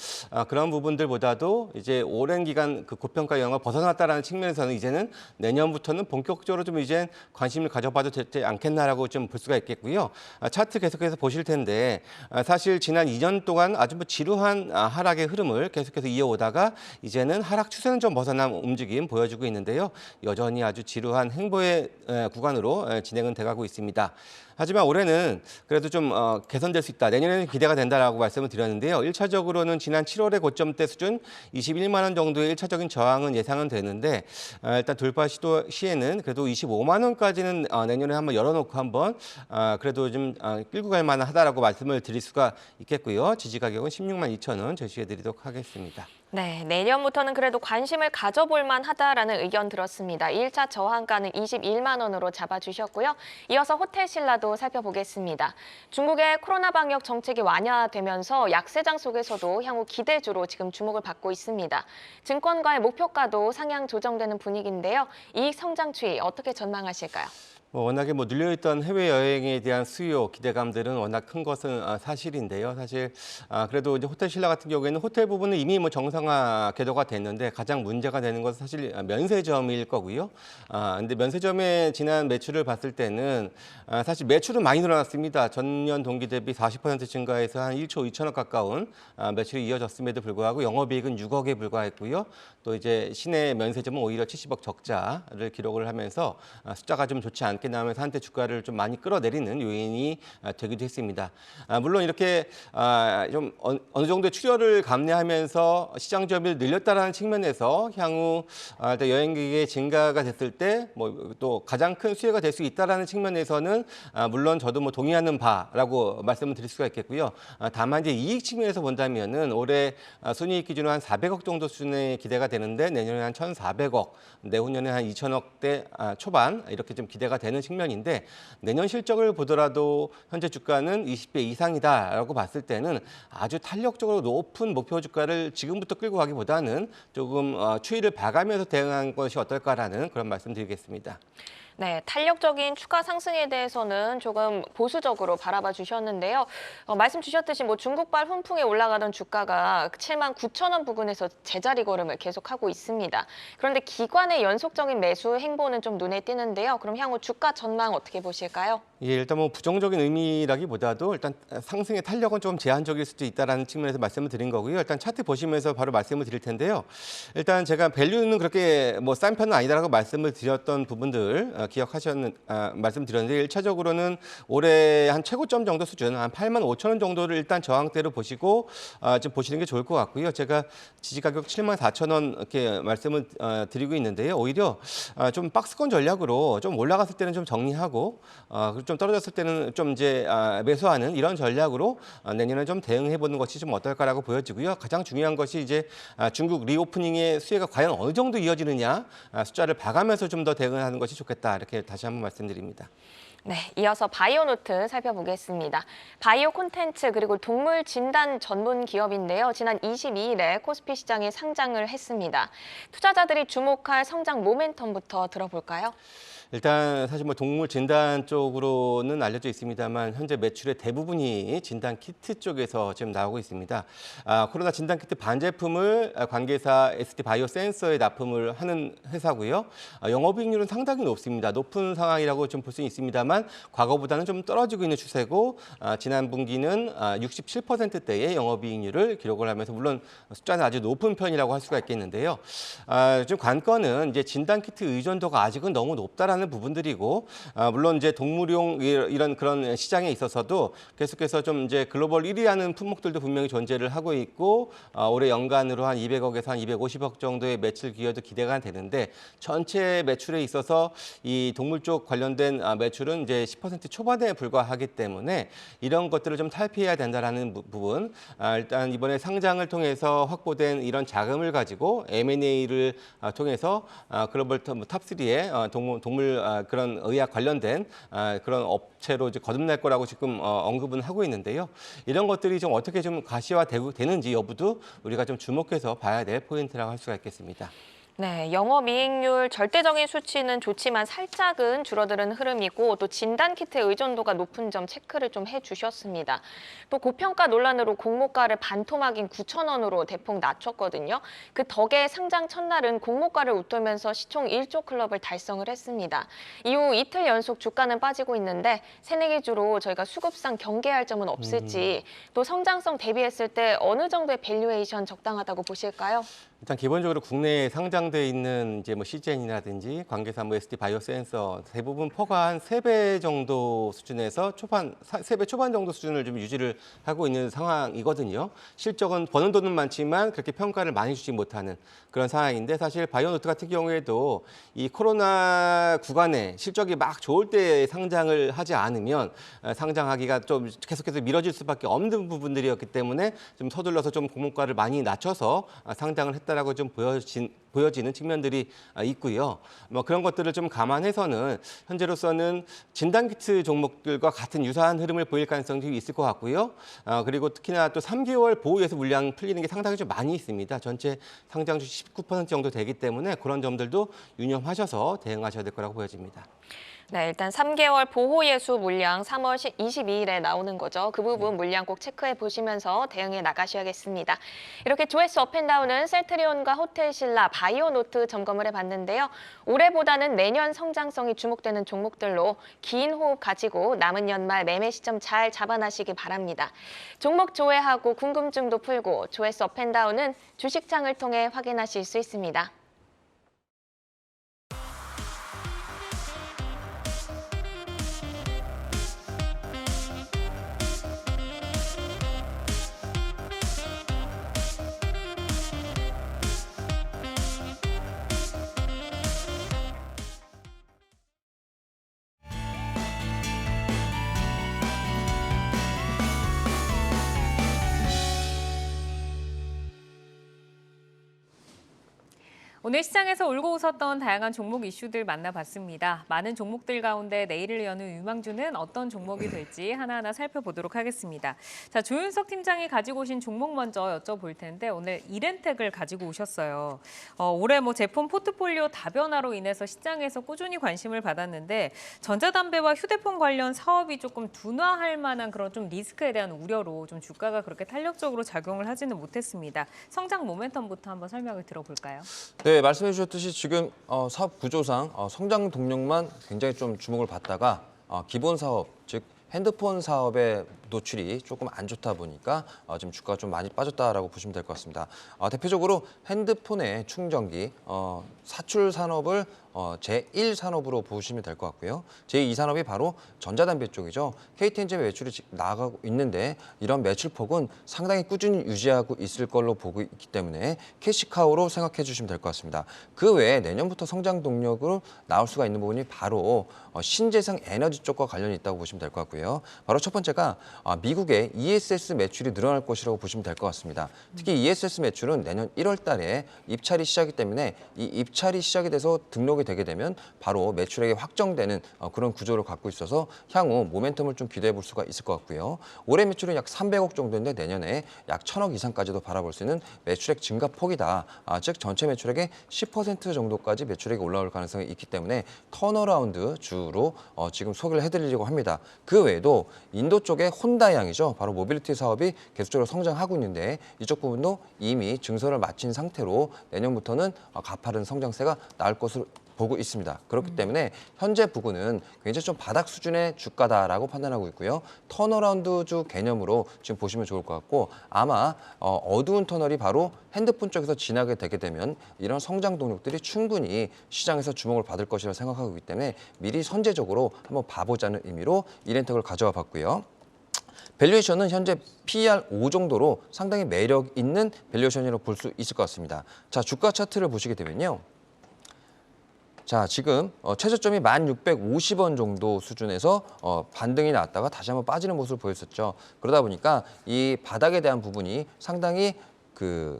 그런 부분들보다도 이제 오랜 기간 그 고평가 영역을 벗어났다라는 측면에서는 이제는 내년부터는 본격적으로 좀 이제 관심을 가져봐도 되지 않겠나라고 좀 볼 수가 있겠고요. 차트 계속해서 보실 텐데 사실 지난 2년 동안 아주 뭐 지루한 하락의 흐름을 계속해서 이어오다가 이제는 하락 추세는 좀 벗어난 움직임 보여주고 있는데요. 여전히 아주 지루한 행보의 구간으로 진행은 돼가고 있습니다. 하지만 올해는 그래도 좀 개선될 수 있다. 내년에는 기대가 된다라고 말씀을 드렸는데요. 1차적으로는 지난 7월의 고점대 수준 21만 원 정도의 1차적인 저항은 예상은 되는데 일단 돌파 시에는 그래도 25만 원까지는 내년에 한번 열어놓고 한번 그래도 좀 끌고 갈 만하다라고 말씀을 드릴 수가 있겠고요. 지지 가격은 16만 2천 원 제시해드리도록 하겠습니다.
네, 내년부터는 그래도 관심을 가져볼 만하다라는 의견 들었습니다. 1차 저항가는 21만 원으로 잡아주셨고요. 이어서 호텔신라도 살펴보겠습니다. 중국의 코로나 방역 정책이 완화되면서 약세장 속에서도 향후 기대주로 지금 주목을 받고 있습니다. 증권가의 목표가도 상향 조정되는 분위기인데요. 이익 성장 추이 어떻게 전망하실까요?
워낙에 뭐 눌려있던 해외여행에 대한 수요, 기대감들은 워낙 큰 것은 사실인데요. 사실 그래도 이제 호텔신라 같은 경우에는 호텔 부분은 이미 뭐 정상화 궤도가 됐는데 가장 문제가 되는 것은 사실 면세점일 거고요. 근데 면세점의 지난 매출을 봤을 때는 사실 매출은 많이 늘어났습니다. 전년 동기 대비 40% 증가해서 한 1조 2천억 가까운 매출이 이어졌음에도 불구하고 영업이익은 6억에 불과했고요. 또 이제 시내 면세점은 오히려 70억 적자를 기록을 하면서 숫자가 좀 좋지 않게 나오면서 한때 주가를 좀 많이 끌어내리는 요인이 되기도 했습니다. 물론 이렇게 좀 어느 정도의 출혈을 감내하면서 시장 점유율을 늘렸다라는 측면에서 향후 여행객의 증가가 됐을 때 뭐 또 가장 큰 수혜가 될 수 있다라는 측면에서는 물론 저도 뭐 동의하는 바라고 말씀을 드릴 수가 있겠고요. 다만 이제 이익 측면에서 본다면은 올해 순이익 기준으로 한 400억 정도 수준의 기대가 되는데 내년에 한 1,400억, 내후년에 한 2천억대 초반 이렇게 좀 기대가 되는 측면인데 내년 실적을 보더라도 현재 주가는 20배 이상이다라고 봤을 때는 아주 탄력적으로 높은 목표 주가를 지금부터 끌고 가기보다는 조금 추이를 봐가면서 대응한 것이 어떨까라는 그런 말씀드리겠습니다.
네, 탄력적인 추가 상승에 대해서는 조금 보수적으로 바라봐 주셨는데요. 말씀 주셨듯이 뭐 중국발 훈풍에 올라가던 주가가 7만 9천 원 부근에서 제자리 걸음을 계속하고 있습니다. 그런데 기관의 연속적인 매수 행보는 좀 눈에 띄는데요. 그럼 향후 주가 전망 어떻게 보실까요?
예, 일단 뭐 부정적인 의미라기보다도 일단 상승의 탄력은 좀 제한적일 수도 있다라는 측면에서 말씀을 드린 거고요. 일단 차트 보시면서 바로 말씀을 드릴 텐데요. 일단 제가 밸류는 그렇게 뭐 싼 편은 아니다라고 말씀을 드렸던 부분들 말씀드렸는데 1차적으로는 올해 한 최고점 정도 수준 한 8만 5천 원 정도를 일단 저항대로 보시고 좀 보시는 게 좋을 것 같고요. 제가 지지 가격 7만 4천 원 이렇게 말씀을 드리고 있는데요. 오히려 좀 박스권 전략으로 좀 올라갔을 때는 좀 정리하고 좀 떨어졌을 때는 좀 이제 매수하는 이런 전략으로 내년에 좀 대응해 보는 것이 좀 어떨까라고 보여지고요. 가장 중요한 것이 이제 중국 리오프닝의 수혜가 과연 어느 정도 이어지느냐 숫자를 봐가면서 좀 더 대응하는 것이 좋겠다 이렇게 다시 한번 말씀드립니다.
네, 이어서 바이오노트 살펴보겠습니다. 바이오 콘텐츠 그리고 동물 진단 전문 기업인데요. 지난 22일에 코스피 시장에 상장을 했습니다. 투자자들이 주목할 성장 모멘텀부터 들어볼까요?
일단 사실 뭐 동물 진단 쪽으로는 알려져 있습니다만 현재 매출의 대부분이 진단 키트 쪽에서 지금 나오고 있습니다. 코로나 진단 키트 반제품을 관계사 ST 바이오 센서에 납품을 하는 회사고요. 영업이익률은 상당히 높습니다. 높은 상황이라고 좀 볼 수 있습니다만 과거보다는 좀 떨어지고 있는 추세고 지난 분기는 67%대의 영업이익률을 기록을 하면서 물론 숫자는 아주 높은 편이라고 할 수가 있겠는데요. 좀 관건은 이제 진단 키트 의존도가 아직은 너무 높다라는 부분들이고 물론 이제 동물용 이런 그런 시장에 있어서도 계속해서 좀 이제 글로벌 1위하는 품목들도 분명히 존재를 하고 있고 올해 연간으로 한 200억에서 한 250억 정도의 매출 기여도 기대가 되는데 전체 매출에 있어서 이 동물 쪽 관련된 매출은 이제 10% 초반에 불과하기 때문에 이런 것들을 좀 탈피해야 된다라는 부분. 일단 이번에 상장을 통해서 확보된 이런 자금을 가지고 M&A를 통해서 글로벌 탑3의 동물 그런 의학 관련된 그런 업체로 이제 거듭날 거라고 지금 언급은 하고 있는데요. 이런 것들이 좀 어떻게 좀 가시화되는지 여부도 우리가 좀 주목해서 봐야 될 포인트라고 할 수가 있겠습니다.
네, 영업이익률 절대적인 수치는 좋지만 살짝은 줄어드는 흐름이고 또 진단키트의 의존도가 높은 점 체크를 좀 해주셨습니다. 또 고평가 논란으로 공모가를 반토막인 9천 원으로 대폭 낮췄거든요. 그 덕에 상장 첫날은 공모가를 웃돌면서 시총 1조 클럽을 달성을 했습니다. 이후 이틀 연속 주가는 빠지고 있는데 새내기주로 저희가 수급상 경계할 점은 없을지 또 성장성 대비했을 때 어느 정도의 밸류에이션 적당하다고 보실까요?
일단 기본적으로 국내에 상장돼 있는 이제 뭐 시젠이라든지 관계사 뭐 ST 바이오 센서 대부분 퍼가 한 3배 정도 수준에서 3배 초반 정도 수준을 좀 유지를 하고 있는 상황이거든요. 실적은 버는 돈은 많지만 그렇게 평가를 많이 주지 못하는 그런 상황인데 사실 바이오노트 같은 경우에도 이 코로나 구간에 실적이 막 좋을 때 상장을 하지 않으면 상장하기가 좀 계속해서 미뤄질 수밖에 없는 부분들이었기 때문에 좀 서둘러서 좀 공모가를 많이 낮춰서 상장을 했다라고 좀 보여지는 측면들이 있고요. 뭐 그런 것들을 좀 감안해서는 현재로서는 진단키트 종목들과 같은 유사한 흐름을 보일 가능성이 있을 것 같고요. 그리고 특히나 또 3개월 보호에서 물량 풀리는 게 상당히 좀 많이 있습니다. 전체 상장주 19% 정도 되기 때문에 그런 점들도 유념하셔서 대응하셔야 될 거라고 보여집니다.
네, 일단 3개월 보호 예수 물량 3월 22일에 나오는 거죠. 그 부분 물량 꼭 체크해 보시면서 대응해 나가셔야겠습니다. 이렇게 조회수 업앤다운은 셀트리온과 호텔신라, 바이오노트 점검을 해봤는데요. 올해보다는 내년 성장성이 주목되는 종목들로 긴 호흡 가지고 남은 연말 매매 시점 잘 잡아나시기 바랍니다. 종목 조회하고 궁금증도 풀고 조회수 업앤다운은 주식창을 통해 확인하실 수 있습니다.
오늘 시장에서 울고 웃었던 다양한 종목 이슈들 만나봤습니다. 많은 종목들 가운데 내일을 여는 유망주는 어떤 종목이 될지 하나하나 살펴보도록 하겠습니다. 자, 조윤석 팀장이 가지고 오신 종목 먼저 여쭤볼 텐데 오늘 이렌텍을 가지고 오셨어요. 올해 제품 포트폴리오 다변화로 인해서 시장에서 꾸준히 관심을 받았는데 전자담배와 휴대폰 관련 사업이 조금 둔화할 만한 그런 좀 리스크에 대한 우려로 좀 주가가 그렇게 탄력적으로 작용을 하지는 못했습니다. 성장 모멘텀부터 한번 설명을 들어볼까요?
네, 말씀해 주셨듯이 지금 사업 구조상 성장 동력만 굉장히 좀 주목을 받다가 기본 사업, 즉 핸드폰 사업의 노출이 조금 안 좋다 보니까 지금 주가가 좀 많이 빠졌다라고 보시면 될 것 같습니다. 대표적으로 핸드폰의 충전기 사출 산업을 제1 산업으로 보시면 될 것 같고요. 제2 산업이 바로 전자담배 쪽이죠. KTNG의 매출이 나가고 있는데 이런 매출폭은 상당히 꾸준히 유지하고 있을 걸로 보고 있기 때문에 캐시카우로 생각해 주시면 될 것 같습니다. 그 외에 내년부터 성장 동력으로 나올 수가 있는 부분이 바로 신재생 에너지 쪽과 관련이 있다고 보시면 될 것 같고요. 바로 첫 번째가 미국의 ESS 매출이 늘어날 것이라고 보시면 될 것 같습니다. 특히 ESS 매출은 내년 1월 달에 입찰이 시작이기 때문에 이 입찰이 시작이 돼서 등록이 되게 되면 바로 매출액이 확정되는 그런 구조를 갖고 있어서 향후 모멘텀을 좀 기대해 볼 수가 있을 것 같고요. 올해 매출은 약 300억 정도인데 내년에 약 1000억 이상까지도 바라볼 수 있는 매출액 증가 폭이다. 즉 전체 매출액의 10% 정도까지 매출액이 올라올 가능성이 있기 때문에 턴어라운드 주로 지금 소개를 해드리려고 합니다. 그 외에도 인도 쪽에 혼다양이죠. 바로 모빌리티 사업이 계속적으로 성장하고 있는데 이쪽 부분도 이미 증설을 마친 상태로 내년부터는 가파른 성장세가 나올 것으로 보고 있습니다. 그렇기 때문에 현재 부근은 굉장히 좀 바닥 수준의 주가다라고 판단하고 있고요. 턴어라운드주 개념으로 지금 보시면 좋을 것 같고 아마 어두운 터널이 바로 핸드폰 쪽에서 지나게 되게 되면 이런 성장 동력들이 충분히 시장에서 주목을 받을 것이라고 생각하고 있기 때문에 미리 선제적으로 한번 봐보자는 의미로 이렌텍을 가져와 봤고요. 밸류에이션은 현재 PER 5 정도로 상당히 매력 있는 밸류에이션이라고 볼 수 있을 것 같습니다. 자, 주가 차트를 보시게 되면요. 자, 지금 최저점이 1,650원 정도 수준에서 반등이 나왔다가 다시 한번 빠지는 모습을 보였었죠. 그러다 보니까 이 바닥에 대한 부분이 상당히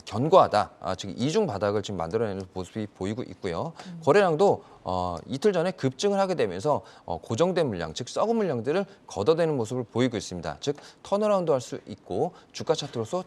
견고하다. 즉 이중 바닥을 지금 만들어내는 모습이 보이고 있고요. 거래량도 이틀 전에 급증을 하게 되면서 고정된 물량, 즉 썩은 물량들을 걷어내는 모습을 보이고 있습니다. 즉 턴어라운드 할 수 있고 주가 차트로서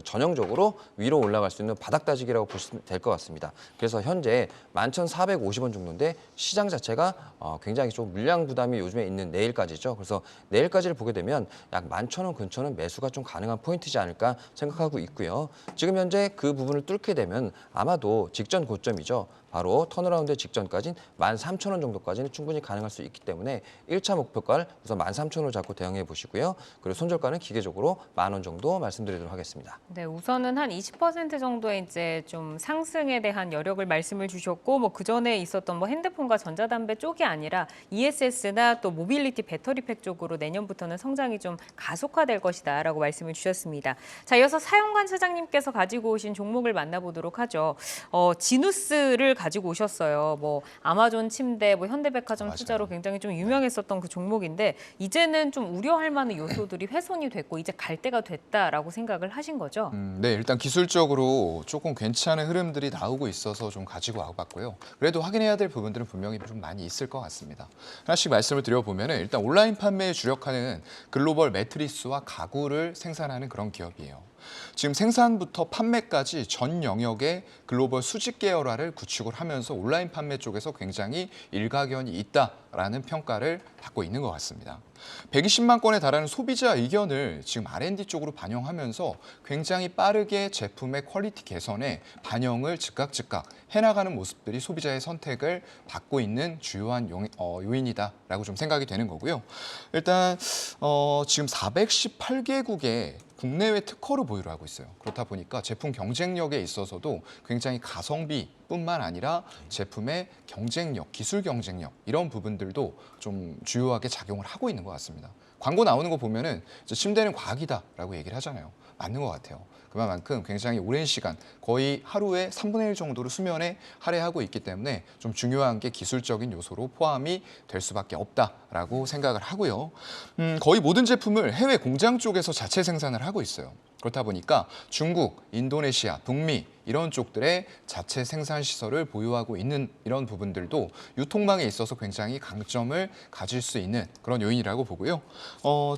전형적으로 위로 올라갈 수 있는 바닥 다지기라고 보시면 될 것 같습니다. 그래서 현재 11,450원 정도인데 시장 자체가 굉장히 좀 물량 부담이 요즘에 있는 내일까지죠. 그래서 내일까지를 보게 되면 약 11,000원 근처는 매수가 좀 가능한 포인트지 않을까 생각하고 있고요. 지금 현재 그 부분을 뚫게 되면 아마도 직전 고점이죠. 바로 턴어라운드 직전까지는 13,000원 정도까지는 충분히 가능할 수 있기 때문에 1차 목표가를 우선 13,000원을 잡고 대응해 보시고요. 그리고 손절가는 기계적으로 10,000원 정도 말씀드리도록 하겠습니다.
네, 우선은 한 20% 정도의 이제 좀 상승에 대한 여력을 말씀을 주셨고 그 전에 있었던 핸드폰과 전자담배 쪽이 아니라 ESS나 또 모빌리티 배터리팩 쪽으로 내년부터는 성장이 좀 가속화될 것이다라고 말씀을 주셨습니다. 자, 이어서 사용관 사장님께서 가지고 오신 종목을 만나보도록 하죠. 지누스를 가지고 오셨어요. 아마존 침대, 현대백화점 투자로 굉장히 좀 유명했었던 그 종목인데 이제는 좀 우려할 만한 요소들이 훼손이 됐고 이제 갈 때가 됐다라고 생각을 하신 거죠?
네, 일단 기술적으로 조금 괜찮은 흐름들이 나오고 있어서 좀 가지고 와봤고요. 그래도 확인해야 될 부분들은 분명히 좀 많이 있을 것 같습니다. 하나씩 말씀을 드려보면 일단 온라인 판매에 주력하는 글로벌 매트리스와 가구를 생산하는 그런 기업이에요. 지금 생산부터 판매까지 전 영역의 글로벌 수직 계열화를 구축을 하면서 온라인 판매 쪽에서 굉장히 일가견이 있다라는 평가를 받고 있는 것 같습니다. 120만 건에 달하는 소비자 의견을 지금 R&D 쪽으로 반영하면서 굉장히 빠르게 제품의 퀄리티 개선에 반영을 즉각 해나가는 모습들이 소비자의 선택을 받고 있는 주요한 요인이다라고 좀 생각이 되는 거고요. 일단 지금 418개국의 국내외 특허를 보유를 하고 있어요. 그렇다 보니까 제품 경쟁력에 있어서도 굉장히 가성비뿐만 아니라 제품의 경쟁력, 기술 경쟁력 이런 부분들도 좀 주요하게 작용을 하고 있는 것 같습니다. 광고 나오는 거 보면은 침대는 과학이다라고 얘기를 하잖아요. 맞는 것 같아요. 그만큼 굉장히 오랜 시간, 거의 하루에 3분의 1 정도를 수면에 할애하고 있기 때문에 좀 중요한 게 기술적인 요소로 포함이 될 수밖에 없다라고 생각을 하고요. 거의 모든 제품을 해외 공장 쪽에서 자체 생산을 하고 있어요. 그렇다 보니까 중국, 인도네시아, 북미 이런 쪽들의 자체 생산 시설을 보유하고 있는 이런 부분들도 유통망에 있어서 굉장히 강점을 가질 수 있는 그런 요인이라고 보고요.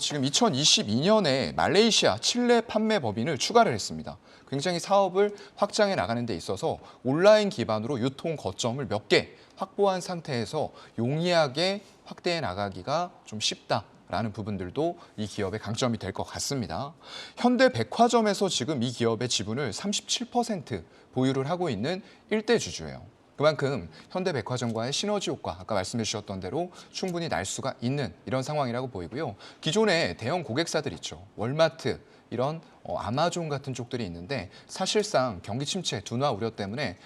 지금 2022년에 말레이시아, 칠레 판매 법인을 추가를 했습니다. 굉장히 사업을 확장해 나가는 데 있어서 온라인 기반으로 유통 거점을 몇 개 확보한 상태에서 용이하게 확대해 나가기가 좀 쉽다라는 부분들도 이 기업의 강점이 될 것 같습니다. 현대백화점에서 지금 이 기업의 지분을 37% 보유를 하고 있는 일대 주주예요. 그만큼 현대백화점과의 시너지 효과, 아까 말씀해 주셨던 대로 충분히 날 수가 있는 이런 상황이라고 보이고요. 기존에 대형 고객사들 있죠. 월마트, 이런 아마존 같은 쪽들이 있는데 사실상 경기 침체, 둔화 우려 때문에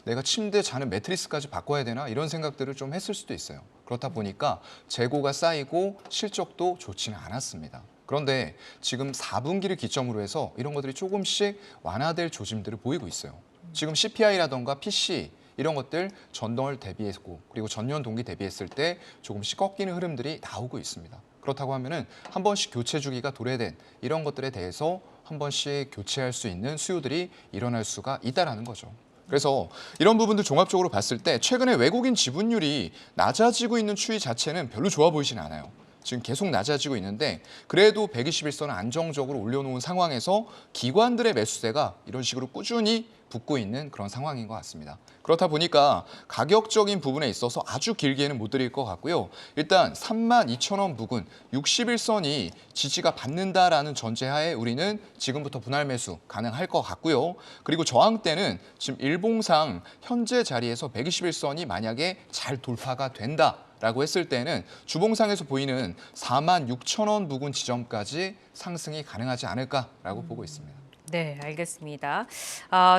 내가 침대 자는 매트리스까지 바꿔야 되나 이런 생각들을 좀 했을 수도 있어요. 그렇다 보니까 재고가 쌓이고 실적도 좋지는 않았습니다. 그런데 지금 4분기를 기점으로 해서 이런 것들이 조금씩 완화될 조짐들을 보이고 있어요. 지금 CPI라던가 PC 이런 것들 전월 대비했고 그리고 전년 동기 대비했을 때 조금씩 꺾이는 흐름들이 나오고 있습니다. 그렇다고 하면은 한 번씩 교체 주기가 도래된 이런 것들에 대해서 한 번씩 교체할 수 있는 수요들이 일어날 수가 있다라는 거죠. 그래서 이런 부분들 종합적으로 봤을 때 최근에 외국인 지분율이 낮아지고 있는 추이 자체는 별로 좋아 보이진 않아요. 지금 계속 낮아지고 있는데 그래도 121선을 안정적으로 올려놓은 상황에서 기관들의 매수세가 이런 식으로 꾸준히 붙고 있는 그런 상황인 것 같습니다. 그렇다 보니까 가격적인 부분에 있어서 아주 길게는 못 드릴 것 같고요. 일단 32,000원 부근 61선이 지지가 받는다라는 전제하에 우리는 지금부터 분할 매수 가능할 것 같고요. 그리고 저항대는 지금 일봉상 현재 자리에서 121선이 만약에 잘 돌파가 된다라고 했을 때는 주봉상에서 보이는 46,000원 부근 지점까지 상승이 가능하지 않을까라고 보고 있습니다.
네, 알겠습니다.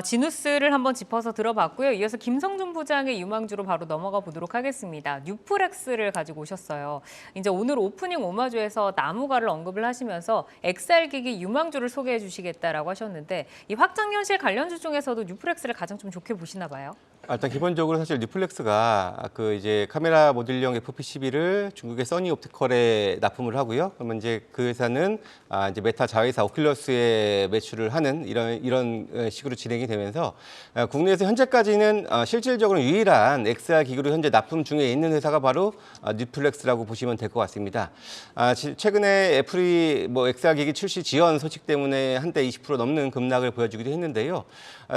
지누스를 한번 짚어서 들어봤고요. 이어서 김성준 부장의 유망주로 바로 넘어가 보도록 하겠습니다. 뉴프렉스를 가지고 오셨어요. 이제 오늘 오프닝 오마주에서 나무가를 언급을 하시면서 XR기기 유망주를 소개해 주시겠다라고 하셨는데 이 확장현실 관련주 중에서도 뉴프렉스를 가장 좀 좋게 보시나 봐요?
일단 기본적으로 사실 뉴플렉스가 그 이제 카메라 모듈형 FP12를 중국의 써니옵티컬에 납품을 하고요. 그러면 이제 그 회사는 이제 메타 자회사 오큘러스에 매출을 하는 이런 식으로 진행이 되면서 국내에서 현재까지는 실질적으로 유일한 XR 기기로 현재 납품 중에 있는 회사가 바로 뉴플렉스라고 보시면 될 것 같습니다. 최근에 애플이 뭐 XR 기기 출시 지연 소식 때문에 한때 20% 넘는 급락을 보여주기도 했는데요.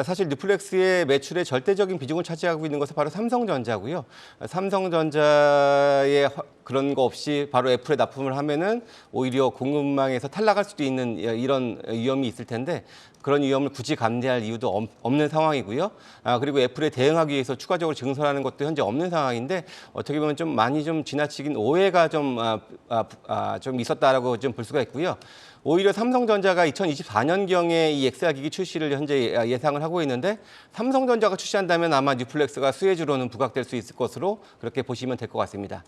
사실 뉴플렉스의 매출의 절대적인 비중을 차지하고 있는 것은 바로 삼성전자고요. 삼성전자의 그런 거 없이 바로 애플에 납품을 하면은 오히려 공급망에서 탈락할 수도 있는 이런 위험이 있을 텐데 그런 위험을 굳이 감내할 이유도 없는 상황이고요. 그리고 애플에 대응하기 위해서 추가적으로 증설하는 것도 현재 없는 상황인데 어떻게 보면 좀 많이 좀 지나치긴 오해가 좀 있었다라고 좀 볼 수가 있고요. 오히려 삼성전자가 2024년경에 이 XR 기기 출시를 현재 예상을 하고 있는데 삼성전자가 출시한다면 아마 뉴플렉스가 수혜주로는 부각될 수 있을 것으로 그렇게 보시면 될 것 같습니다.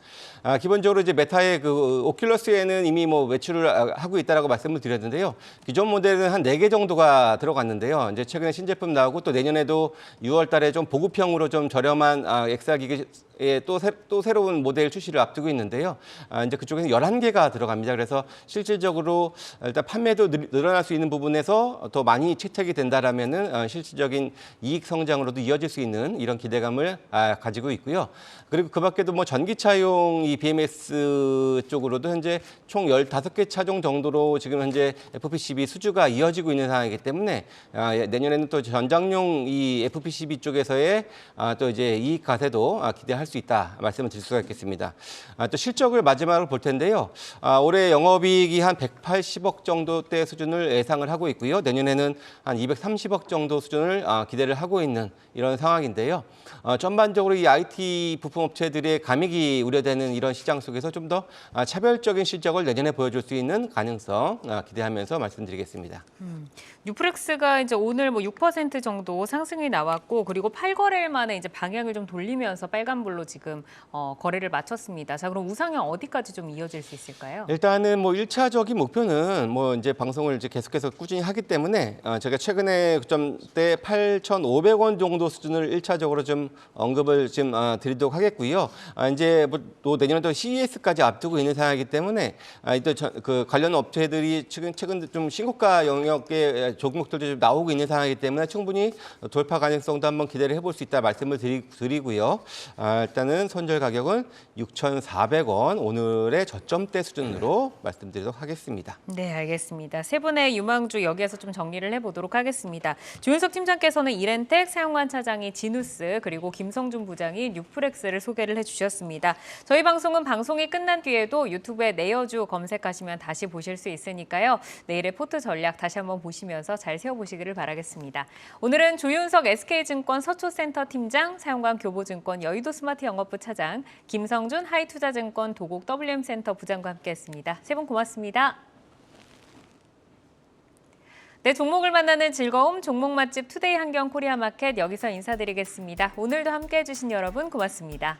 기본적으로 이제 메타의 그 오큘러스에는 이미 뭐 매출을 하고 있다라고 말씀을 드렸는데요. 기존 모델은 한 4개 정도가 들어갔는데요. 이제 최근에 신제품 나오고 또 내년에도 6월달에 좀 보급형으로 좀 저렴한 XR 기기 또 새로운 모델 출시를 앞두고 있는데요. 이제 그쪽에서 11개가 들어갑니다. 그래서 실질적으로 일단 판매도 늘어날 수 있는 부분에서 더 많이 채택이 된다라면은 실질적인 이익 성장으로도 이어질 수 있는 이런 기대감을 가지고 있고요. 그리고 그밖에도 뭐 전기차용 이 BMS 쪽으로도 현재 총 15개 차종 정도로 지금 현재 FP12 수주가 이어지고 있는 상황이기 때문에 내년에는 또 전장용 이 FP12 쪽에서의 또 이제 이익 가세도 기대할 수 있다 말씀을 드릴 수가 있겠습니다. 또 실적을 마지막으로 볼 텐데요. 올해 영업이익이 한 180억 정도대 수준을 예상을 하고 있고요. 내년에는 한 230억 정도 수준을 기대를 하고 있는 이런 상황인데요. 전반적으로 이 IT 부품 업체들의 감익이 우려되는 이런 시장 속에서 좀 더 차별적인 실적을 내년에 보여줄 수 있는 가능성 기대하면서 말씀드리겠습니다.
뉴프렉스가 이제 오늘 뭐 6% 정도 상승이 나왔고 그리고 8거래일 만에 이제 방향을 좀 돌리면서 빨간불로 걸로 지금 거래를 마쳤습니다. 자, 그럼 우상향 어디까지 좀 이어질 수 있을까요?
일단은 뭐 1차적인 목표는 뭐 이제 방송을 이제 계속해서 꾸준히 하기 때문에 제가 최근에 고점대 8,500원 정도 수준을 1차적으로 좀 언급을 좀 드리도록 하겠고요. 이제 뭐 또 내년도 CES까지 앞두고 있는 상황이기 때문에 또 그 관련 업체들이 최근 좀 신고가 영역의 종목들도 좀 나오고 있는 상황이기 때문에 충분히 돌파 가능성도 한번 기대를 해볼 수 있다 말씀을 드리고요. 일단은 손절 가격은 6,400원 오늘의 저점대 수준으로 말씀드리도록 하겠습니다.
네, 알겠습니다. 세 분의 유망주 여기에서 좀 정리를 해보도록 하겠습니다. 조윤석 팀장께서는 이렌텍, 사용관 차장이 지누스, 그리고 김성준 부장이 뉴프렉스를 소개를 해주셨습니다. 저희 방송은 방송이 끝난 뒤에도 유튜브에 내여주 검색하시면 다시 보실 수 있으니까요. 내일의 포트 전략 다시 한번 보시면서 잘 세워보시기를 바라겠습니다. 오늘은 조윤석 SK증권 서초센터 팀장, 사용관 교보증권 여의도 스마트 영업부 차장, 김성준 하이투자증권 도곡 WM센터 부장과 함께했습니다. 세 분 고맙습니다. 네, 종목을 만나는 즐거움, 종목 맛집 투데이 한경 코리아 마켓 여기서 인사드리겠습니다. 오늘도 함께해 주신 여러분 고맙습니다.